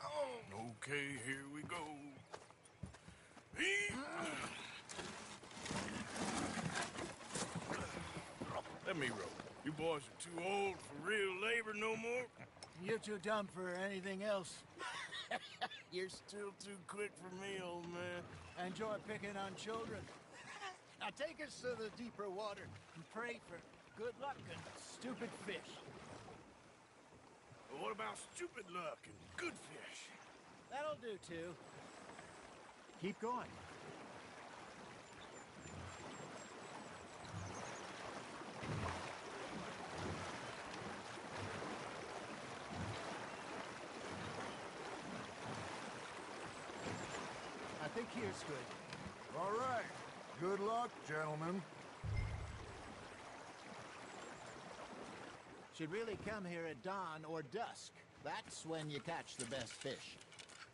Oh, Okay, here we go. Let me row. You boys are too old for real labor no more. you're too dumb for anything else. You're still too quick for me, old man. Enjoy picking on children. Now take us to the deeper water and pray for good luck and stupid fish. But what about stupid luck and good fish? That'll do too. Keep going. I think here's good. All right. Good luck, gentlemen. Should really come here at dawn or dusk. That's when you catch the best fish.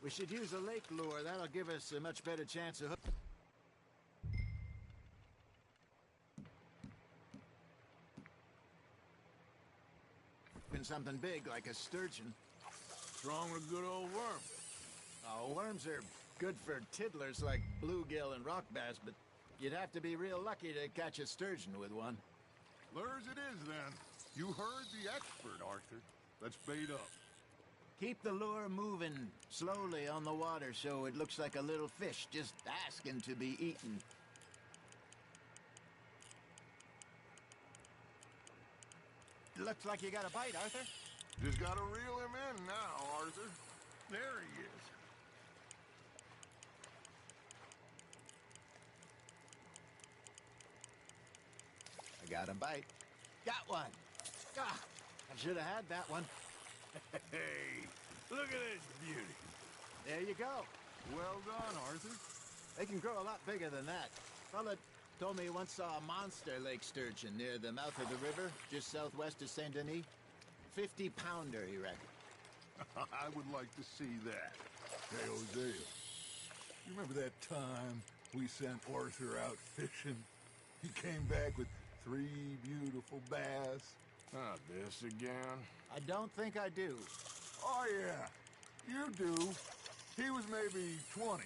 We should use a lake lure. That'll give us a much better chance of hooking something big like a sturgeon. What's wrong with a good old worm? Oh, worms are good for tiddlers like bluegill and rock bass, but you'd have to be real lucky to catch a sturgeon with one. Lures it is, then. You heard the expert, Arthur. Let's bait up. Keep the lure moving slowly on the water so it looks like a little fish just asking to be eaten. Looks like you got a bite, Arthur. Just gotta reel him in now, Arthur. There he is. I got a bite. Got one. Ah, I should have had that one. Hey, look at this beauty. There you go. Well done, Arthur. They can grow a lot bigger than that. Fella told me he once saw a monster lake sturgeon near the mouth of the river, just southwest of Saint Denis. 50-pounder, he reckoned. I would like to see that. Hey, Hosea, you remember that time we sent Arthur out fishing? He came back with 3 beautiful bass. Not this again. I don't think I do. Oh, yeah, you do. He was maybe 20,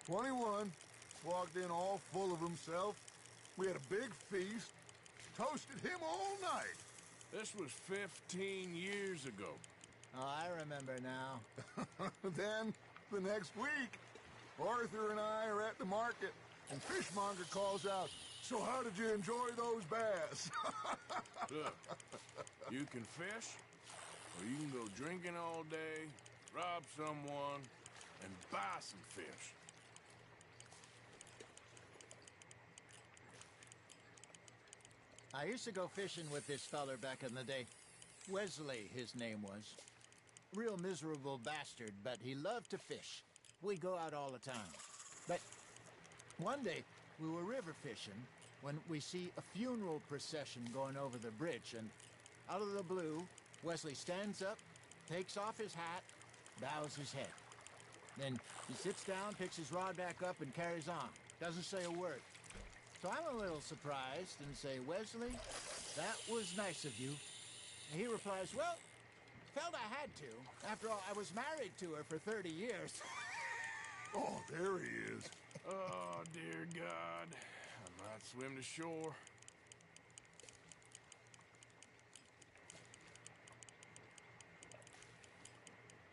21, walked in all full of himself. We had a big feast, toasted him all night. This was 15 years ago. Oh, I remember now. Then, the next week, Arthur and I are at the market, and Fishmonger calls out, "So how did you enjoy those bass?" Look, you can fish, or you can go drinking all day, rob someone, and buy some fish. I used to go fishing with this feller back in the day. Wesley, his name was. Real miserable bastard, but he loved to fish. We go out all the time. But one day, we were river fishing when we see a funeral procession going over the bridge, and out of the blue, Wesley stands up, takes off his hat, bows his head. Then he sits down, picks his rod back up, and carries on. Doesn't say a word. So I'm a little surprised and say, Wesley, that was nice of you. And he replies, well, felt I had to. After all, I was married to her for 30 years. Oh, there he is. Oh, dear God. I might swim to shore.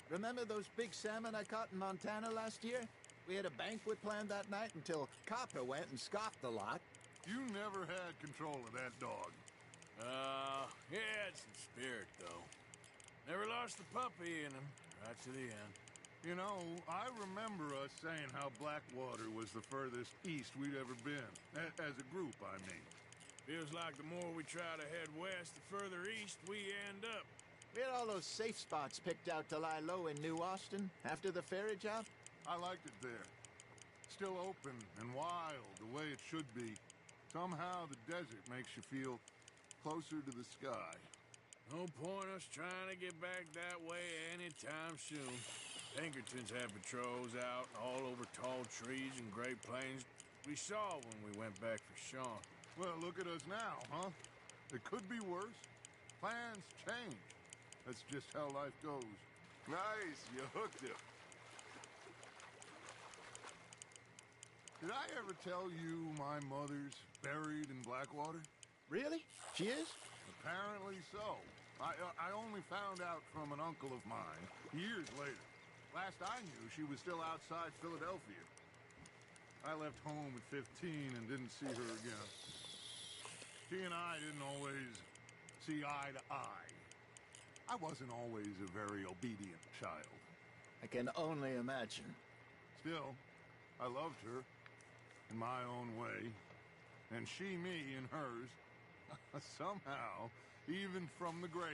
Remember those big salmon I caught in Montana last year? We had a banquet planned that night until Copper went and scoffed a lot. You never had control of that dog. He had some spirit, though. Never lost the puppy in him, right to the end. You know, I remember us saying how Blackwater was the furthest east we'd ever been. As a group, I mean. Feels like the more we try to head west, the further east we end up. We had all those safe spots picked out to lie low in New Austin after the ferry job. I liked it there. Still open and wild, the way it should be. Somehow the desert makes you feel closer to the sky. No point us trying to get back that way anytime soon. Pinkertons had patrols out all over tall trees and Great Plains. We saw when we went back for Sean. Well, look at us now, huh? It could be worse. Plans change. That's just how life goes. Nice, you hooked him. Did I ever tell you my mother's buried in Blackwater? Really? She is? Apparently so. I only found out from an uncle of mine years later. Last I knew, she was still outside Philadelphia. I left home at 15 and didn't see her again. She and I didn't always see eye to eye. I wasn't always a very obedient child. I can only imagine. Still, I loved her in my own way, and she me in hers. Somehow, even from the grave,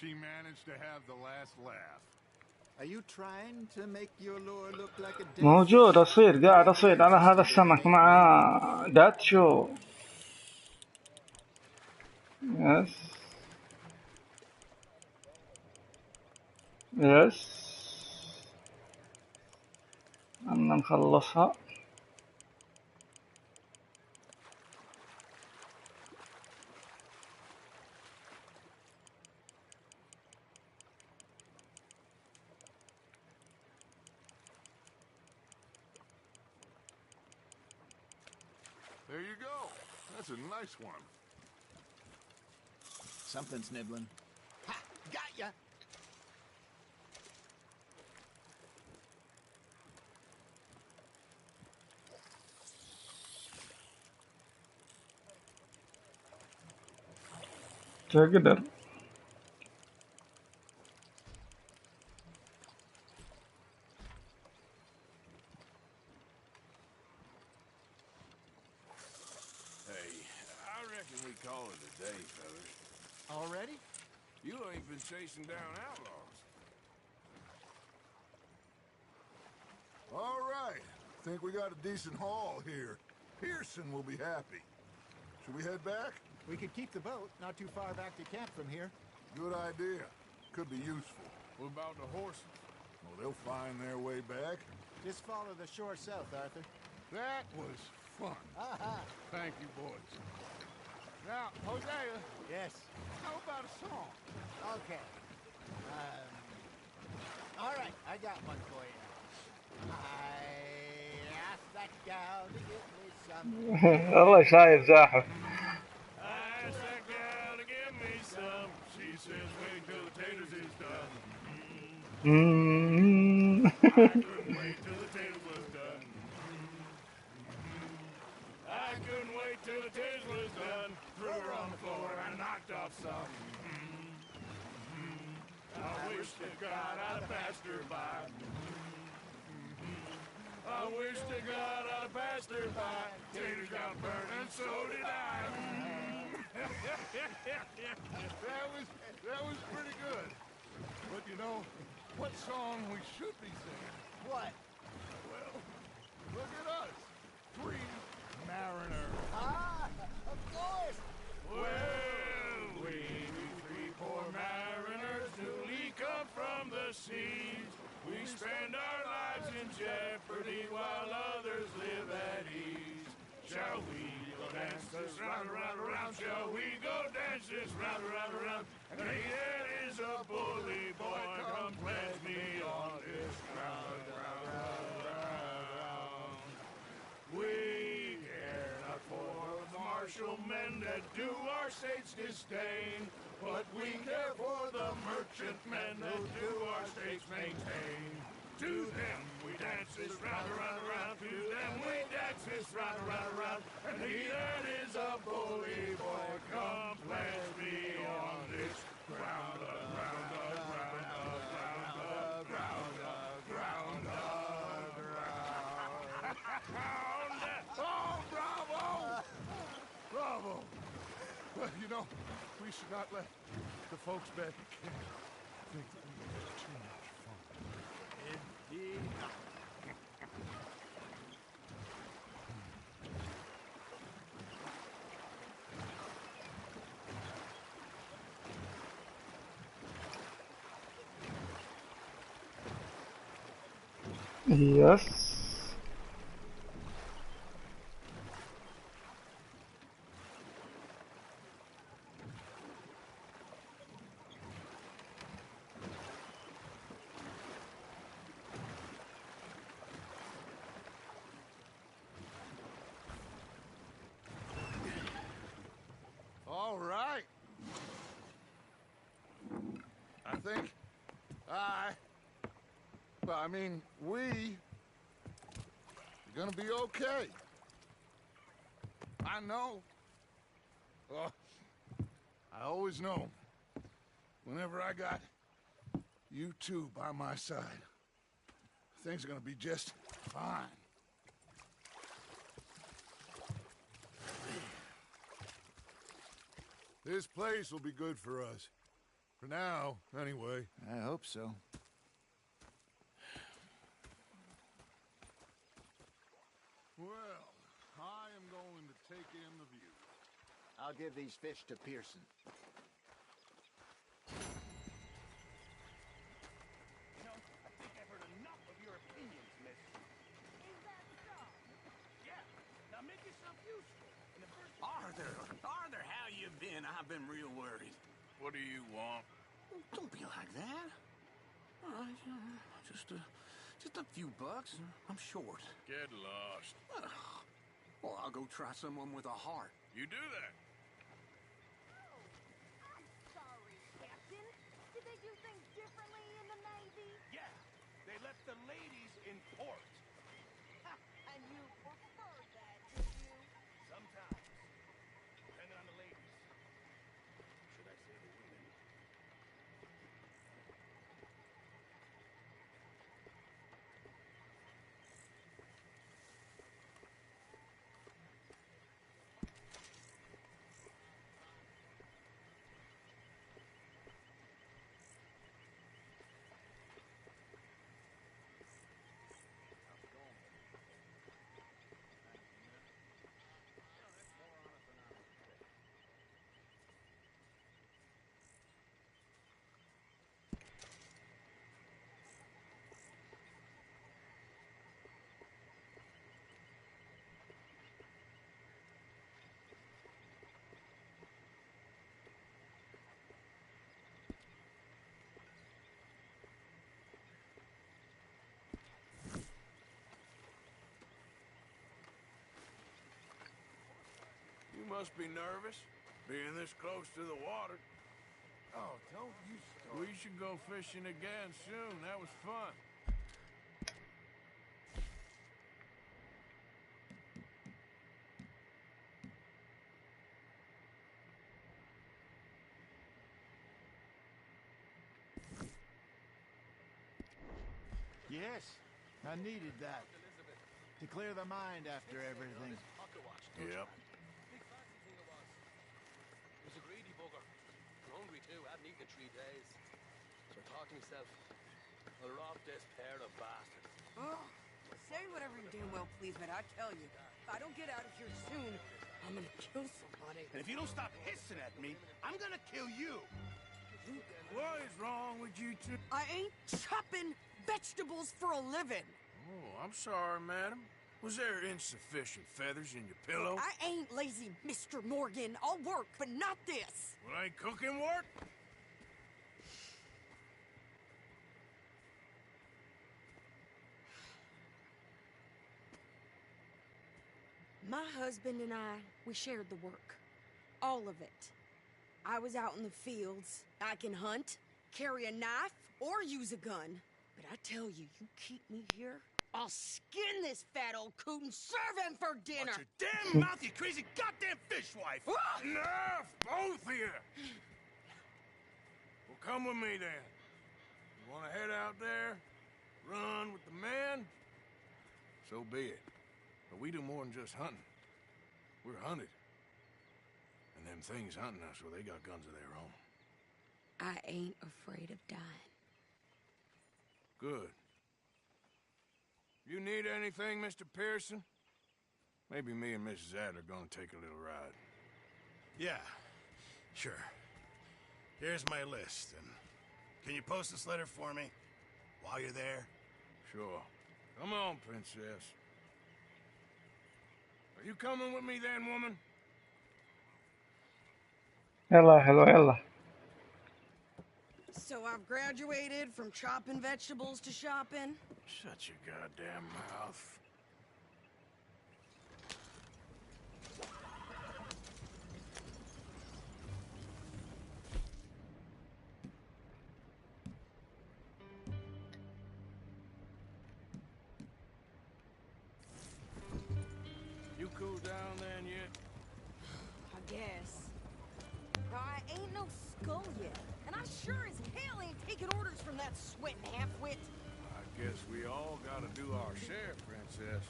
she managed to have the last laugh. Are you trying to make your lure look like a dead موجود أصيد قاعد أصيد على هذا السمك مع داتشو. يس يس أنا نخلصها. There you go. That's a nice one. Something's nibbling. Ha! Got ya! تقدر. Call it a day, fellas. Already? You ain't been chasing down outlaws. All right. Think we got a decent haul here. Pearson will be happy. Should we head back? We could keep the boat not too far back to camp from here. Good idea. Could be useful. What about the horses? Well, they'll find their way back. Just follow the shore south, Arthur. That was fun. Thank you, boys. Now, Hosea. Yes. How about a song? Okay. All right, I got one for you. I asked that gal to give me some. الله شايف زاحف. I asked that gal to give me some. She says wait till the taters is done. I couldn't wait till the taters was done. I couldn't wait till the taters was done. Threw her on the floor and knocked off some. I wish to God I'd have passed her by. I wish to God I'd have passed her by. Taters got burned and so did I. That was pretty good. But you know, what song we should be singing What? Well, look at us. 3 mariners. Ah, of course. Well, we 3 poor mariners newly come from the seas. We spend our lives in jeopardy while others live at ease. Shall we go dance this round, around, around? Shall we go dance this round, around, around? And he that is a bully boy, come pledge me on this ground, round, round, round. We care not for the martial men that do our states disdain, but we care for the merchant men that do our states maintain. To them we dance this round, around, around. To them we dance this round, around, around. And he that is a bully boy, come pledge me on this ground, ground, ground, ground, ground, ground, ground. Oh, bravo! Bravo! Well, you know, we should not let the folks back at camp think that we had too much fun. Indeed. Yes. All right. I think we are gonna be okay. I know. Oh, I always know. Whenever I got you two by my side, things are gonna be just fine. This place will be good for us. For now, anyway. I hope so. Well, I am going to take in the view. I'll give these fish to Pearson. You know, I think I've heard enough of your opinions, miss. Is that so? Yeah, now make yourself useful. In the first... Arthur, how you been? I've been real worried. What do you want? Don't be like that. All right, just a few bucks. I'm short. Get lost. Well, I'll go try someone with a heart. You do that. Oh, I'm sorry, Captain. Did they do things differently in the Navy? Yeah, they left the ladies in port. And you preferred that, did you? Sometimes, depending on the ladies. Should I say the women? You must be nervous, being this close to the water. Oh, don't you start. We should go fishing again soon. That was fun. Yes, I needed that. To clear the mind after everything. Yep. Big fancy thing it was. He was a greedy bugger. And hungry too, hadn't eaten in 3 days. So I thought to myself, I'll rob this pair of bastards. Oh, say whatever you damn well please, but I tell you, if I don't get out of here soon, I'm gonna kill somebody. And if you don't stop hissing at me, I'm gonna kill you. What is wrong with you two? I ain't chopping vegetables for a living. Oh, I'm sorry, madam. Was there insufficient feathers in your pillow? I ain't lazy, Mr. Morgan. I'll work, but not this. Well, ain't cooking work? My husband and I, we shared the work. All of it. I was out in the fields. I can hunt, carry a knife, or use a gun. But I tell you, you keep me here, I'll skin this fat old coot and serve him for dinner. Watch your damn mouth, you crazy goddamn fishwife! Enough, both of you! Well, come with me then. You want to head out there, run with the men? So be it. But we do more than just hunting. We're hunted. And them things hunting us, well, they got guns of their own. I ain't afraid of dying. Good. You need anything, Mr. Pearson? Maybe me and Mrs. Adler are gonna take a little ride. Yeah, sure. Here's my list, and can you post this letter for me while you're there? Sure. Come on, princess. Are you coming with me then, woman? يلا حلو يلا. So I've graduated from chopping vegetables to shopping. Shut your goddamn mouth. You cool down then yet? I guess. No, I ain't no skull yet. And I sure as hell ain't taking orders from that sweating half-wit. I guess we all gotta do our share, princess.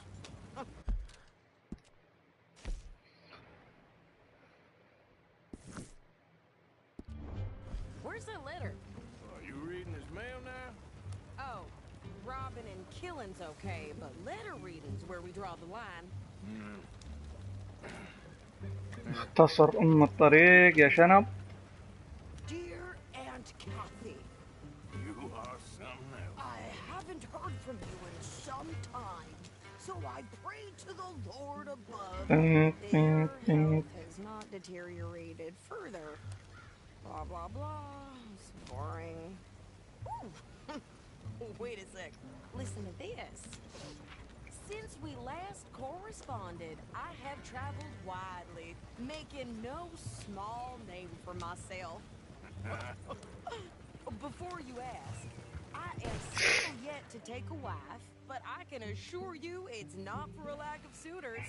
Where's that letter? Are you reading his mail now? Oh, robbing and killing's okay, but letter reading's where we draw the line. اختصر الطريق يا شنب. Dear Aunt Kathy, you are something else. I haven't heard from you in some time, so I pray to the Lord above that your health has not deteriorated further. Blah, blah, blah. It's boring. Ooh. Wait a sec. Listen to this. Since we last corresponded, I have traveled widely, making no small name for myself. Before you ask, I am still yet to take a wife, but I can assure you it's not for a lack of suitors.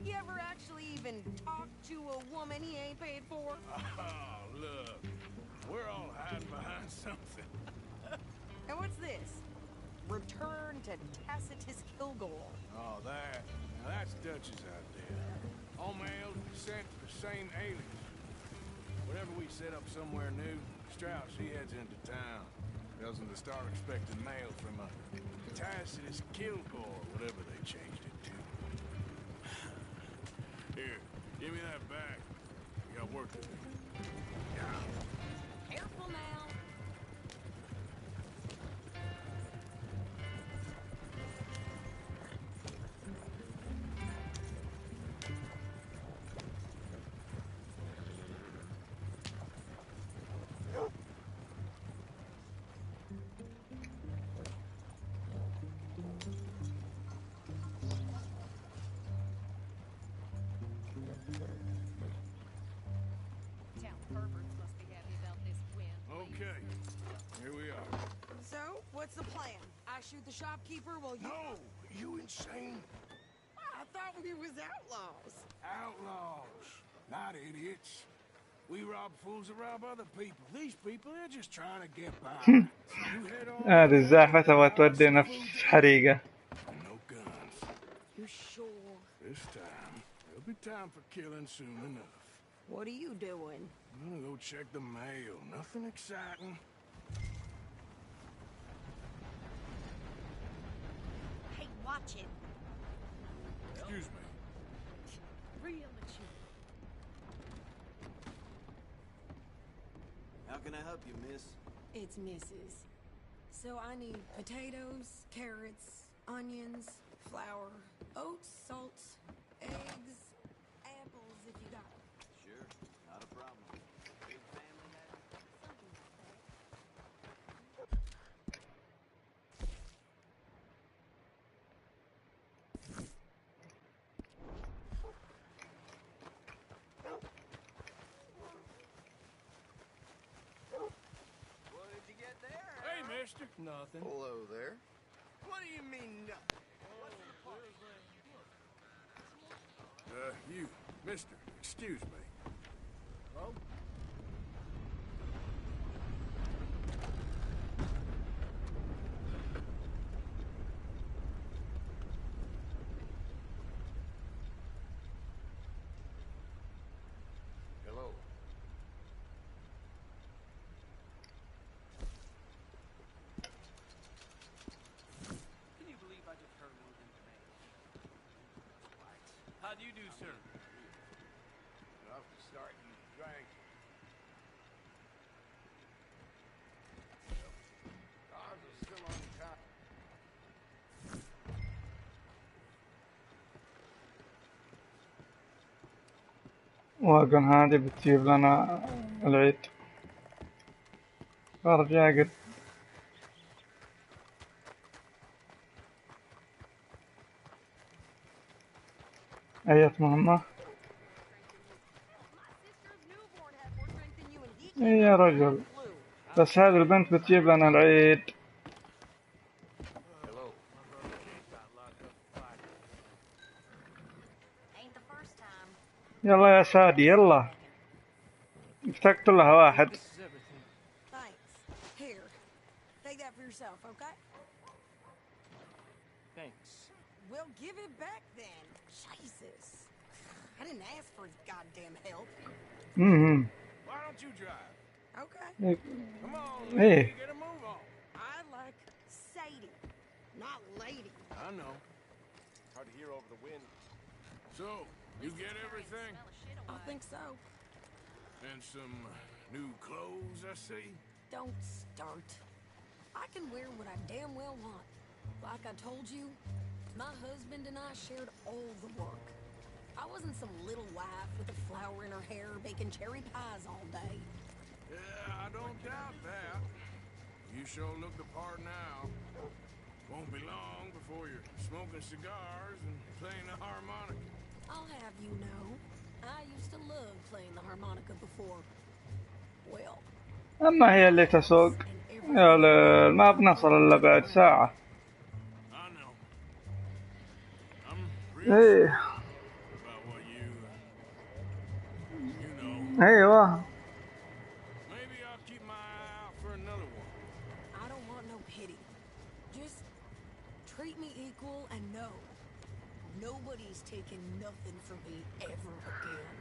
You ever actually even talk to a woman he ain't paid for? Oh, look. We're all hiding behind something. And what's this? Return to Tacitus Kilgore. Oh, that. Now that's Dutch's idea. All mail sent to the same alias. Whenever we set up somewhere new, Strauss, he heads into town. Tells him to start expecting mail from a Tacitus Kilgore, whatever they changed it to. Here, give me that back. We got work to do. Yeah. Careful now. Okay, here we are. So, what's the plan? I shoot the shopkeeper while you... No! You insane? I thought we was outlaws. Outlaws, not idiots. We rob fools that rob other people. These people, they're just trying to get by. You head on. هذه الزاحفة تبغى تودينا في حريقة. No guns. You sure? This time, there'll be time for killing soon enough. What are you doing? I'm gonna go check the mail. Nothing exciting. chin. Excuse me. Real chin. How can I help you, miss? It's Mrs. So I need potatoes, carrots, onions, flour, oats, salt, eggs, apples if you got them. Sure, not a problem. Big family now? Something like that. What did you get there? Hey, mister. Nothing. Hello there. What do you mean, nothing? You, mister, excuse me. Hello? Hello. Can you believe I just heard one of them today? How do you do, sir? Enough to start you drank. Cars are still on top. واجن هذه بتجيب لنا العيد. ارجع قد اية مهمة. ايه يا رجل، بس هذه البنت بتجيب لنا العيد. يلا يا سادي يلا، افتقت لها واحد. Thanks. Here. Take that for yourself, okay? Thanks. Well, give it back then. Jesus. I didn't ask for his goddamn help. Why don't you drive? Okay. Come on, Hey. lady, get a move on. I like Sadie, not lady. I know. Hard to hear over the wind. So, you get everything? I think so. And some new clothes, I see? Don't start. I can wear what I damn well want. Like I told you, my husband and I shared all the work. I wasn't some little wife with a flower in her hair baking cherry pies all day. Yeah, I don't doubt that. You sure look the part now. Won't be long before you're smoking cigars and playing the harmonica. I'll have you know, I used to love playing the harmonica before. Well, اما هي اللي تسوق. يا ليل، ما بنصل الا بعد ساعة. I know. I'm real ايه sorry about what you know. ايوه. Maybe I'll keep my eye out for another one. I don't want no pity. Just treat me equal and know nobody's taking nothing from me ever again.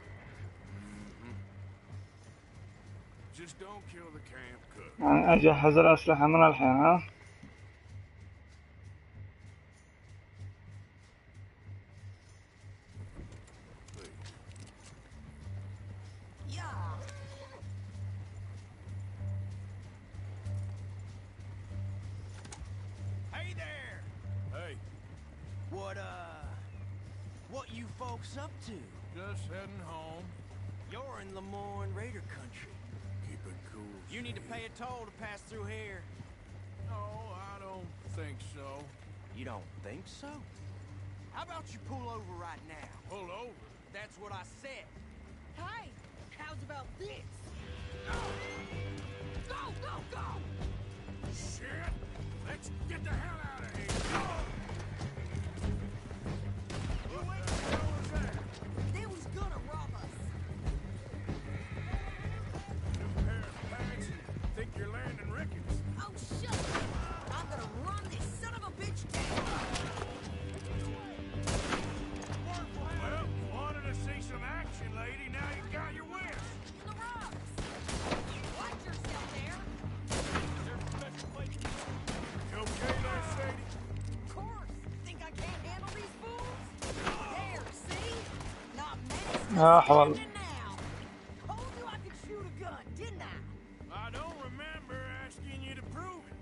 Just don't kill the camp cook. اجهز الاسلحة من الحين ها. Yeah. Hey there! Hey, What you folks up to? just heading home. You're in Lemoyne Raider country. Keep it cool. You need to pay a toll to pass through here. No, I don't think so. You don't think so? How about you pull over right now? Pull over. That's what I said. Hey, how's about this? Go, go, go! Shit! Let's get the hell out of here! What the hell was that? They was gonna rob us. New pair of pants and think you're landing Ricketts. Oh, shut up. I'm gonna run this son of a bitch down. Well, wanted to see some action, lady. Now you got your wish. The rocks. Watch yourself there. You okay there, Sadie? يا حول. Told you I could shoot a gun, didn't I? I don't remember asking you to prove it.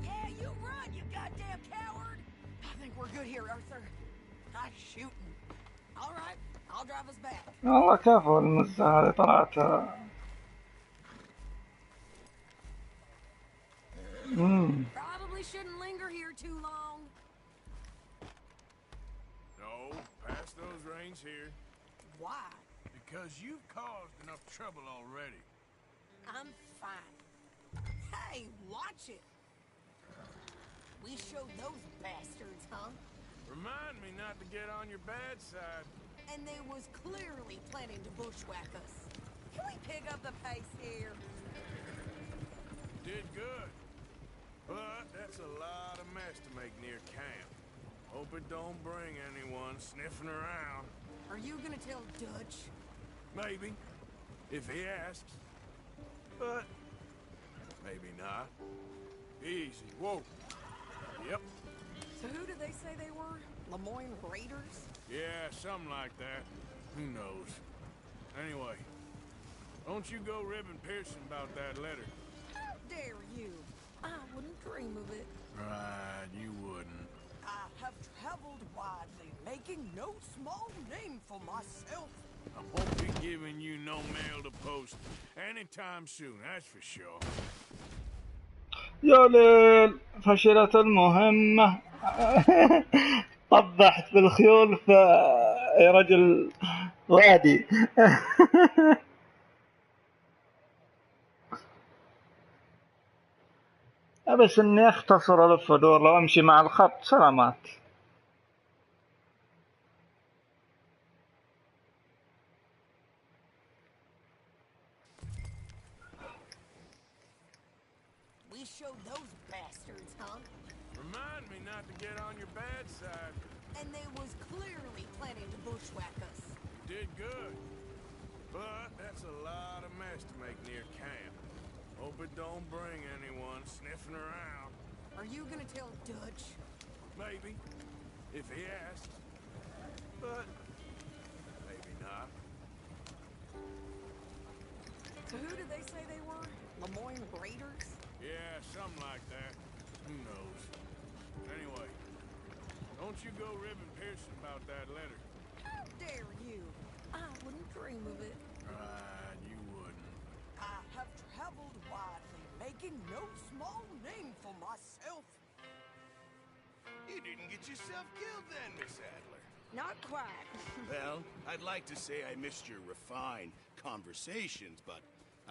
Yeah, you run, you goddamn coward. I think we're good here, Arthur. Nice shooting. All right, I'll drive us back. والله كفو المزة هذه طلعت. Probably shouldn't linger here too long. No, pass those reins here. Why? Because you've caused enough trouble already. I'm fine. Hey, watch it. We showed those bastards, huh? Remind me not to get on your bad side. And they was clearly planning to bushwhack us. Can we pick up the pace here? Did good. But that's a lot of mess to make near camp. Hope it don't bring anyone sniffing around. Are you gonna tell Dutch? Maybe. If he asks. But maybe not. Easy. Whoa. Yep. So who did they say they were? Lemoyne Raiders? Yeah, something like that. Who knows? Anyway, don't you go ribbing Pearson about that letter. How dare you? I wouldn't dream of it. Right, you wouldn't. I have traveled widely, making no small name for myself. I won't be giving you no mail to post anytime soon, that's for sure. يا ليل فشلت المهمة. طبحت بالخيول في رجل وادي. بس اني اختصر الف ودور لو امشي مع الخط سلامات. We showed those bastards, huh? Remind me not to get on your bad side. And they was clearly planning to bushwhack us. Did good. But that's a lot of mess to make near camp. Hope it don't bring anyone sniffing around. Are you gonna tell Dutch? Maybe. If he asks. But maybe not. So who did they say they were? Lemoyne Raiders? Yeah, something like that. Who knows? Anyway, don't you go ribbing Pearson about that letter. How dare you? I wouldn't dream of it. Right, you wouldn't. I have traveled widely, making no small name for myself. You didn't get yourself killed then, Miss Adler. Not quite. Well, I'd like to say I missed your refined conversations, but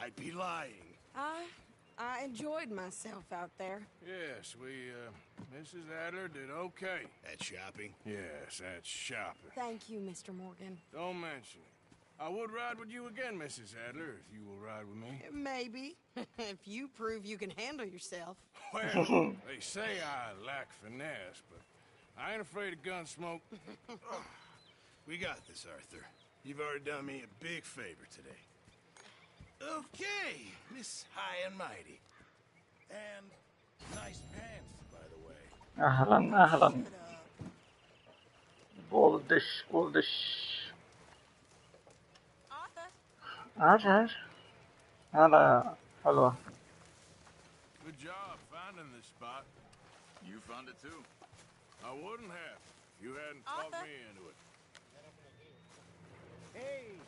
I'd be lying. I enjoyed myself out there. Yes, Mrs. Adler did okay. At shopping? Yes, that's shopping. Thank you, Mr. Morgan. Don't mention it. I would ride with you again, Mrs. Adler, if you will ride with me. Maybe. If you prove you can handle yourself. Well, they say I lack finesse, but I ain't afraid of gun smoke. We got this, Arthur. You've already done me a big favor today. Okay, Miss High and Mighty. And nice pants, by the way. اهلا اهلا. بولدش. عجل. هلا حلوة. Good job finding this spot. You found it too. I wouldn't have if you hadn't talked me into it. Hey.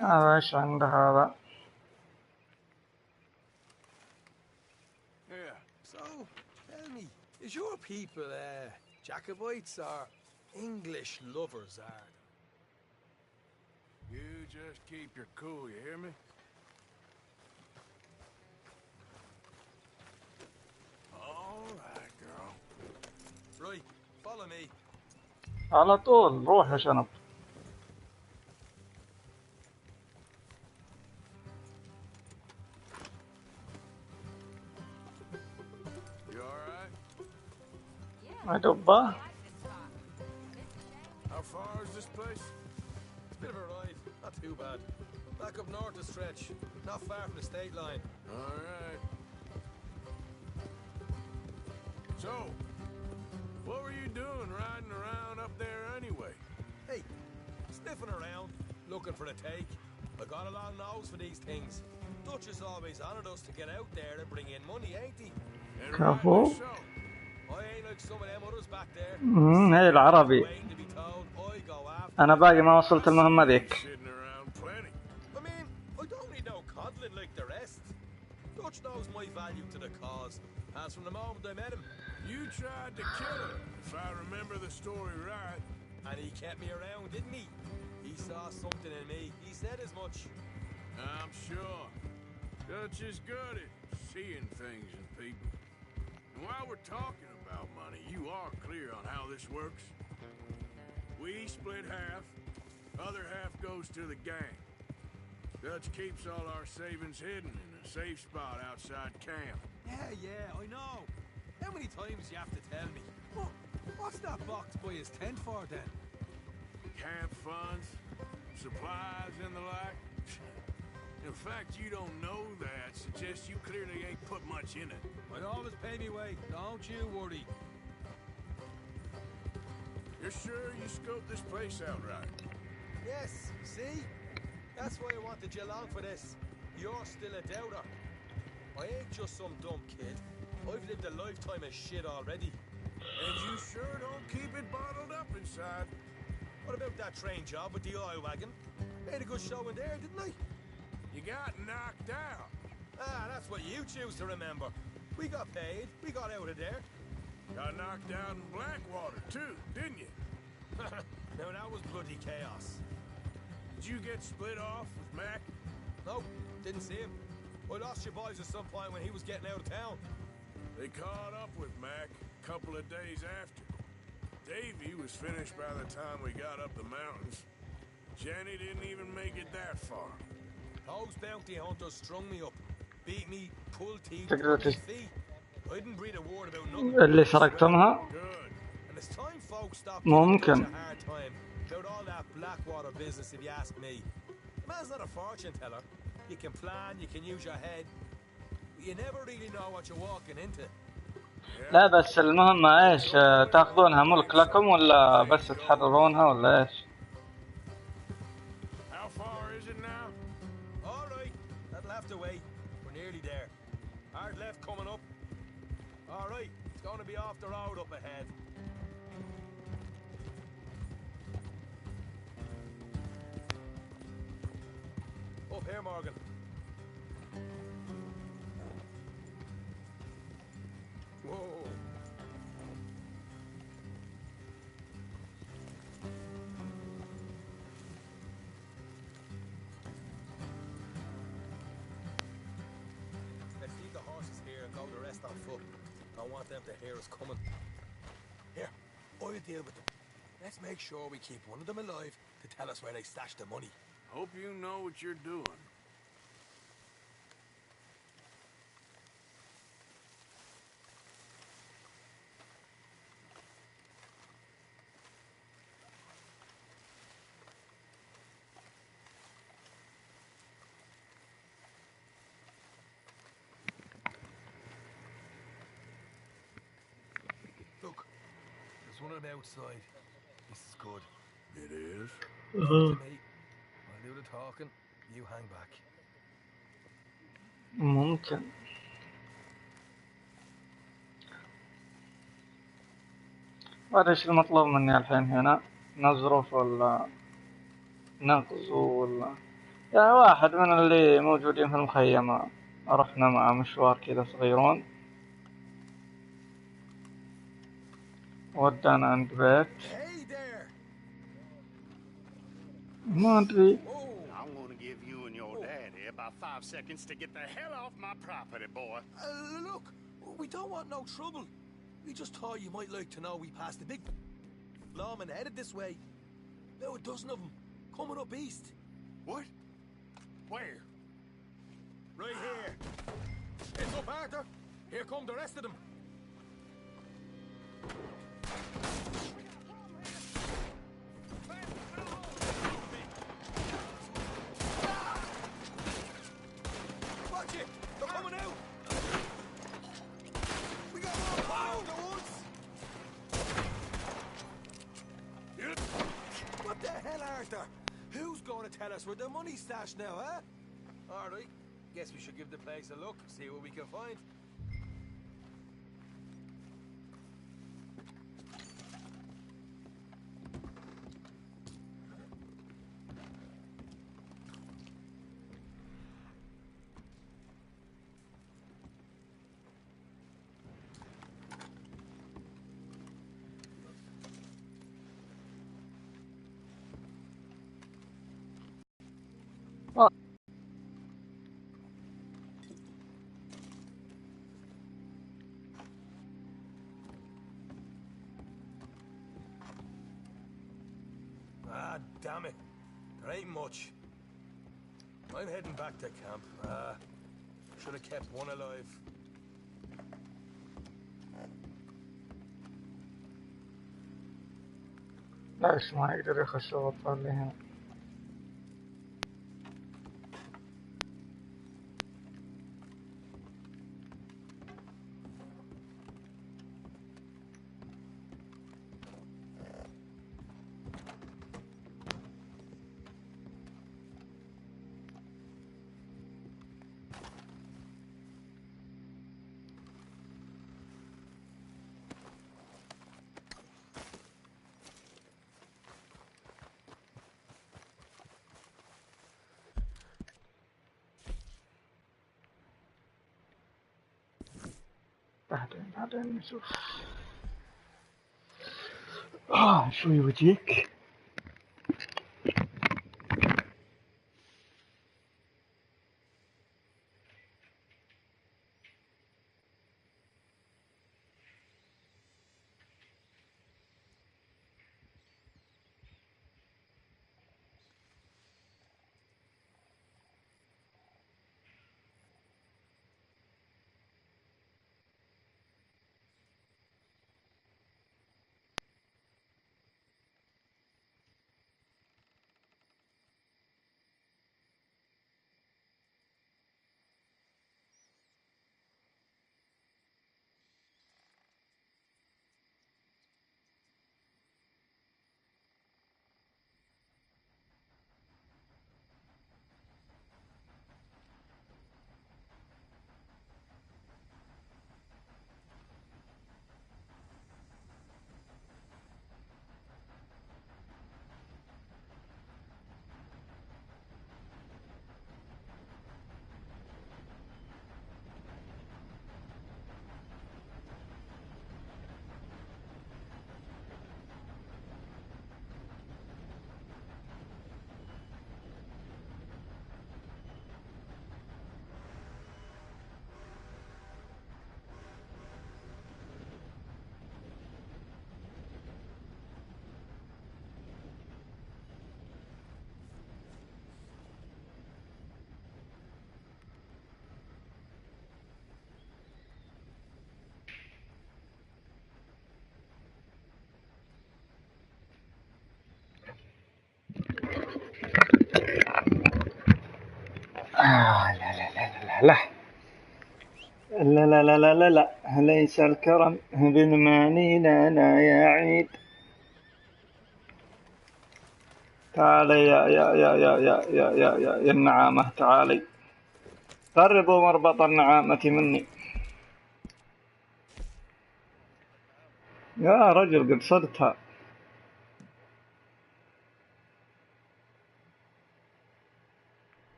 هذا ايش عنده هذا؟ Yeah. So, tell me, is your people Jacobites or English lovers, are You just keep your cool, you hear me? All right, girl. Right, follow me. على طول روح يا شنب. You all right? دبة. How far is this place? It's a bit of a ride, not too bad. Back up north a stretch, not far from the state line. All right. So, are you doing riding around up there anyway? Hey, sniffing around, looking for a take. I got a long nose for these things. Dutch has always honored us to get out there and bring in money, ain't he? And كفو. rightly so. I ain't like some of them others back there. هي العربي. Waiting to be told, I go after. أنا باقي ما وصلت المهمة ذيك. Sitting around plenty. I mean, I don't need no coddling like the rest. Dutch knows my value to the cause, as from the moment I met him. You tried to kill him, if I remember the story right. And he kept me around, didn't he? He saw something in me. He said as much. I'm sure. Dutch is good at seeing things in people. And while we're talking about money, you are clear on how this works? We split half, other half goes to the gang. Dutch keeps all our savings hidden in a safe spot outside camp. Yeah, I know. How many times you have to tell me? What's that box by his tent for then? Camp funds, supplies and the like. In fact, you don't know that suggests you clearly ain't put much in it. I'd always pay me way, don't you worry. You're sure you scoped this place out right? Yes, see? That's why I wanted you along for this. You're still a doubter. I ain't just some dumb kid. I've lived a lifetime of shit already. And you sure don't keep it bottled up inside. What about that train job with the oil wagon? Made a good show in there, didn't I? You got knocked out. Ah, that's what you choose to remember. We got paid. We got out of there. Got knocked out in Blackwater, too, didn't you? Now, that was bloody chaos. Did you get split off with Mac? No, didn't see him. I lost your boys at some point when he was getting out of town. They caught up with Mac a couple of days after. Davy was finished by the time we got up the mountains. Jenny didn't even make it that far. Those bounty hunters strung me up, beat me, pulled teeth, تقدر took my feet. I didn't breathe a word about nothing. اللي سرقتمها Good. And it's time folks stopped ممكن. giving me a hard time about all that Blackwater business, if you ask me. The man's not a fortune teller. You can plan, you can use your head, but you never really know what you're walking into. لا بس المهمة ايش تاخذونها ملك لكم ولا بس تحررونها ولا ايش؟ How far is it now? All right, that'll have to wait. We're nearly there. Hard left coming up. All right, it's going to be off the road up ahead. Up here, Morgan. Whoa. Let's leave the horses here and go the rest on foot. I want them to hear us coming. Here, I'll deal with them. Let's make sure we keep one of them alive to tell us where they stashed the money. Hope you know what you're doing. Look, there's one of them outside. This is good. It is? To me. I'll do the talking. You hang back. ممكن. وهذا ايش المطلوب مني الحين هنا؟ نظرف ولا نغزو ولا يعني واحد من اللي موجودين في المخيم رحنا مع مشوار كذا صغيرون ودانا عند بيت ما ادري. I'm gonna give you and your daddy about 5 seconds to get the hell off my property, boy. Look, we don't want no trouble. We just thought you might like to know we passed a big lawman headed this way. About a dozen of them coming up east. What? Where? Right here. It's up, Arthur. Here come the rest of them. Watch it! They're coming out! We got more fire at once! tell us where the money's stashed now, huh? All right. Guess we should give the place a look, see what we can find. Ah, damn it. There ain't much. I'm heading back to camp. Should have kept one alive. ليش ما يقدر يخش الغرفة اللي هنا؟ بعدين نشوف. شوي وجهك. لا لا لا لا لا لا لا ليس الكرم بالماني لا يا عيد. تعالي يا النعامة، تعالي قربوا مربط النعامة مني. يا رجل قد صدتها.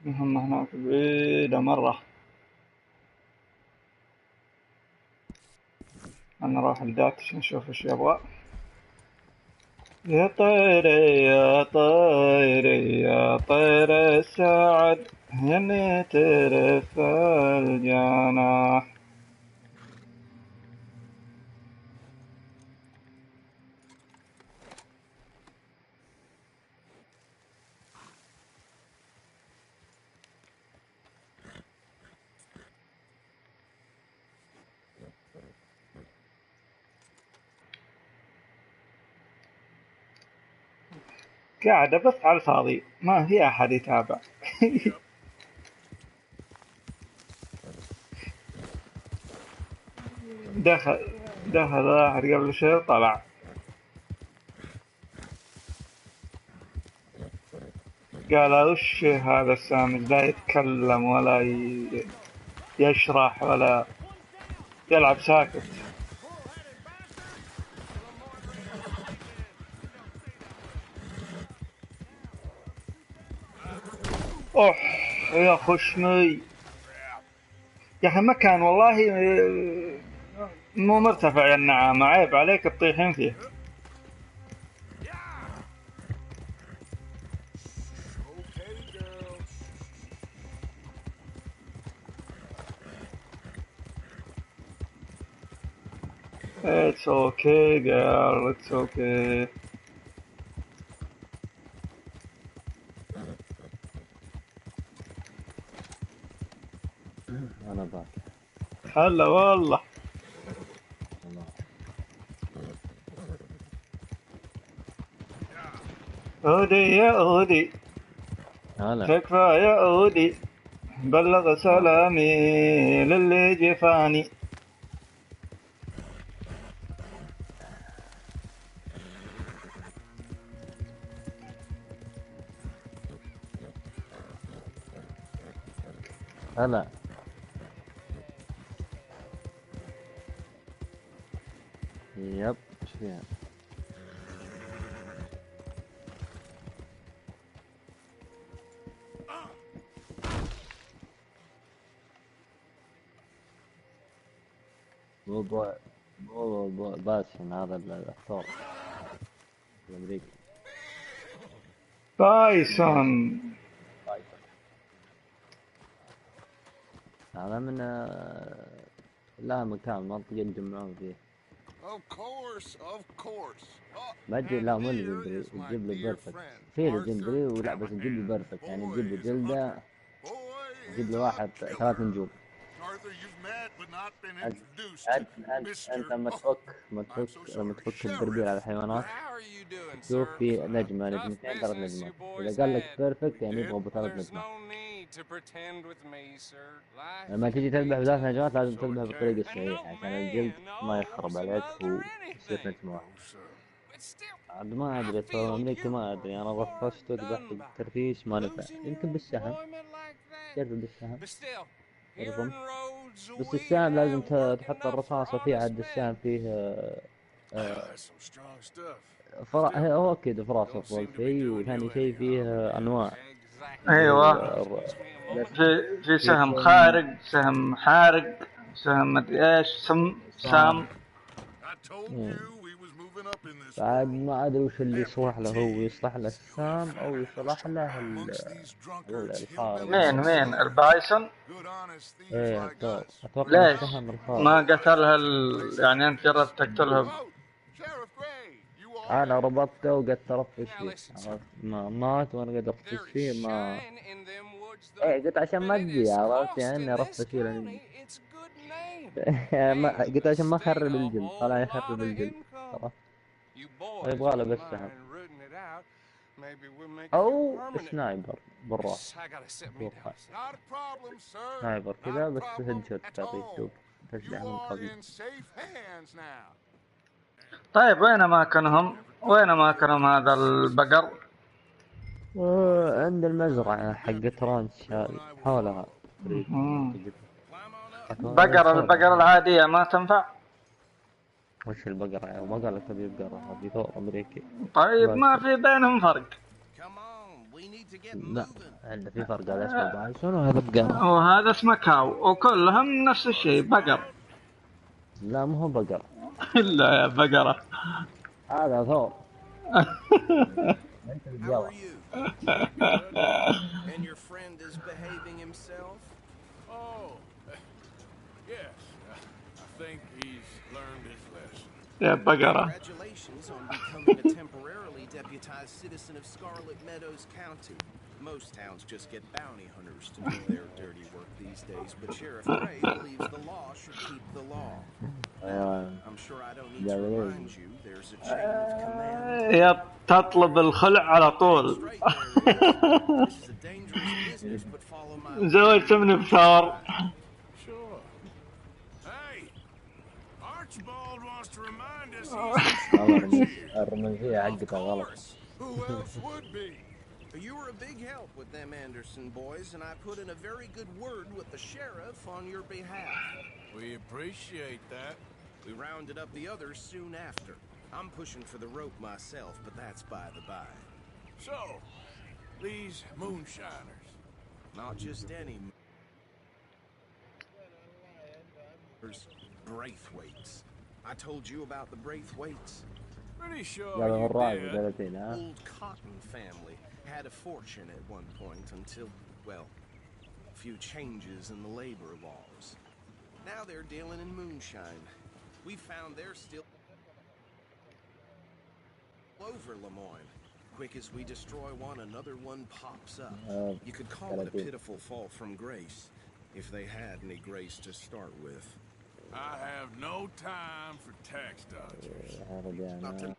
مهمة هناك بعيدة مرة. أنا راح الداتش نشوف إيش يبغى. يا طيري يا طيري يا طير السعد هني ترف الجناح. قاعدة بس على الفاضي، ما في أحد يتابع. دخل دخل واحد قبل شيء وطلع. قال وش هذا السامج لا يتكلم ولا يشرح ولا يلعب ساكت. اوح يا خشمي يا اخي مكان والله مو مرتفع يا النعامة، عيب عليك تطيحين فيه. It's okay girl, it's okay. أنا باك. هلا والله. أودي يا أودي. هلا. تكفى يا أودي. بلغ سلامي للي جفاني. هلا. يب ايش فيها؟ مو باسم هذا الأخطار الأمريكي. بايسون. هذا من لا مكان منطقة يتجمعون فيه. بجي لا مو ليجندري، تجيب له بيرفكت. في ليجندري ولا بس تجيب له بيرفكت، يعني تجيب له جلدة، تجيب له واحد 3 نجوم. انت لما تفك البربيل على الحيوانات تشوف في نجمة نجمتين 3 نجمات، إذا قال لك بيرفكت يعني يبغى ب3 نجمات. لما تيجي تذبح ب3 نجمات لازم تذبح بالطريقة الصحيحة عشان الجلد ما يخرب عليك ويصير نجمة واحدة. عاد ما ادري صار امريكي ما ادري، انا رفشت وذبحت بالترفيش ما نفع، يمكن بالسهم. جرب بالسهم رقم. بس السهم لازم تحط الرصاصة فيه، عاد السهم فيه هو اكيد فراس افضل شيء، وثاني شيء فيه انواع. ايوه في سهم خارج، سهم حارق، سهم مدري ايش، سام. بعد ما ادري وش اللي يصلح له، هو يصلح له السام او يصلح له الخارج. مين البايسون؟ ايه اتوقع ليش السهم الخارج ما قتلها يعني انت جربت تقتلها؟ انا ربطته وقعدت ارفش فيه، عرفت ما مات وانا قاعد ارفش فيه ما ايه قلت عشان ما تجي، عرفت يعني اني ارفش فيه لاني قلت عشان ما اخرب الجلد، طلع يخرب الجلد عرفت. يبغى له بس سهم او سنايبر بالراس، اتوقع سنايبر كذا بس هيد شوت تعطيه تشوف تسلح من قبل. طيب وين اماكنهم هذا البقر؟ عند المزرعة حقت رانش حولها. البقر العادية ما تنفع؟ وش البقرة يعني؟ ما قال لك تبي بقرة، هذه ثور أمريكي. طيب ما في بينهم فرق؟ لا عنده في فرق، هذا اسمه بايسون وهذا بقرة. وهذا اسمه كاو وكلهم نفس الشيء بقر. لا مو هو بقر. لا يا بقرة. هذا ثور. And your friend is behaving himself? Oh, yes. I think he's learned his lesson. يا بقرة. Congratulations on becoming a temporarily deputized citizen of Scarlet Meadows County. Most towns just get bounty hunters to do their dirty work these days, but Sheriff Gray believes the law should keep the law. I'm sure I don't need to remind you there's a chain of command. يا تطلب الخلع على طول. زوجتني بثور. الرومانسية حقتها غلط. Who else would be? You were a big help with them Anderson boys, and I put in a very good word with the sheriff on your behalf. We appreciate that. We rounded up the others soon after. I'm pushing for the rope myself, but that's by the by. So, these moonshiners. Not just any Braithwaites. I told you about the Braithwaites. Pretty sure هذا you الراعي did. 30 ها. Old Cotton family had a fortune at one point until, well, a few changes in the labor laws. Now they're dealing in moonshine. We found they're still over Lemoyne. Quick as we destroy one, another one pops up. You could call it a pitiful fall from grace, if they had any grace to start with. I have no time for tax dodgers. هذا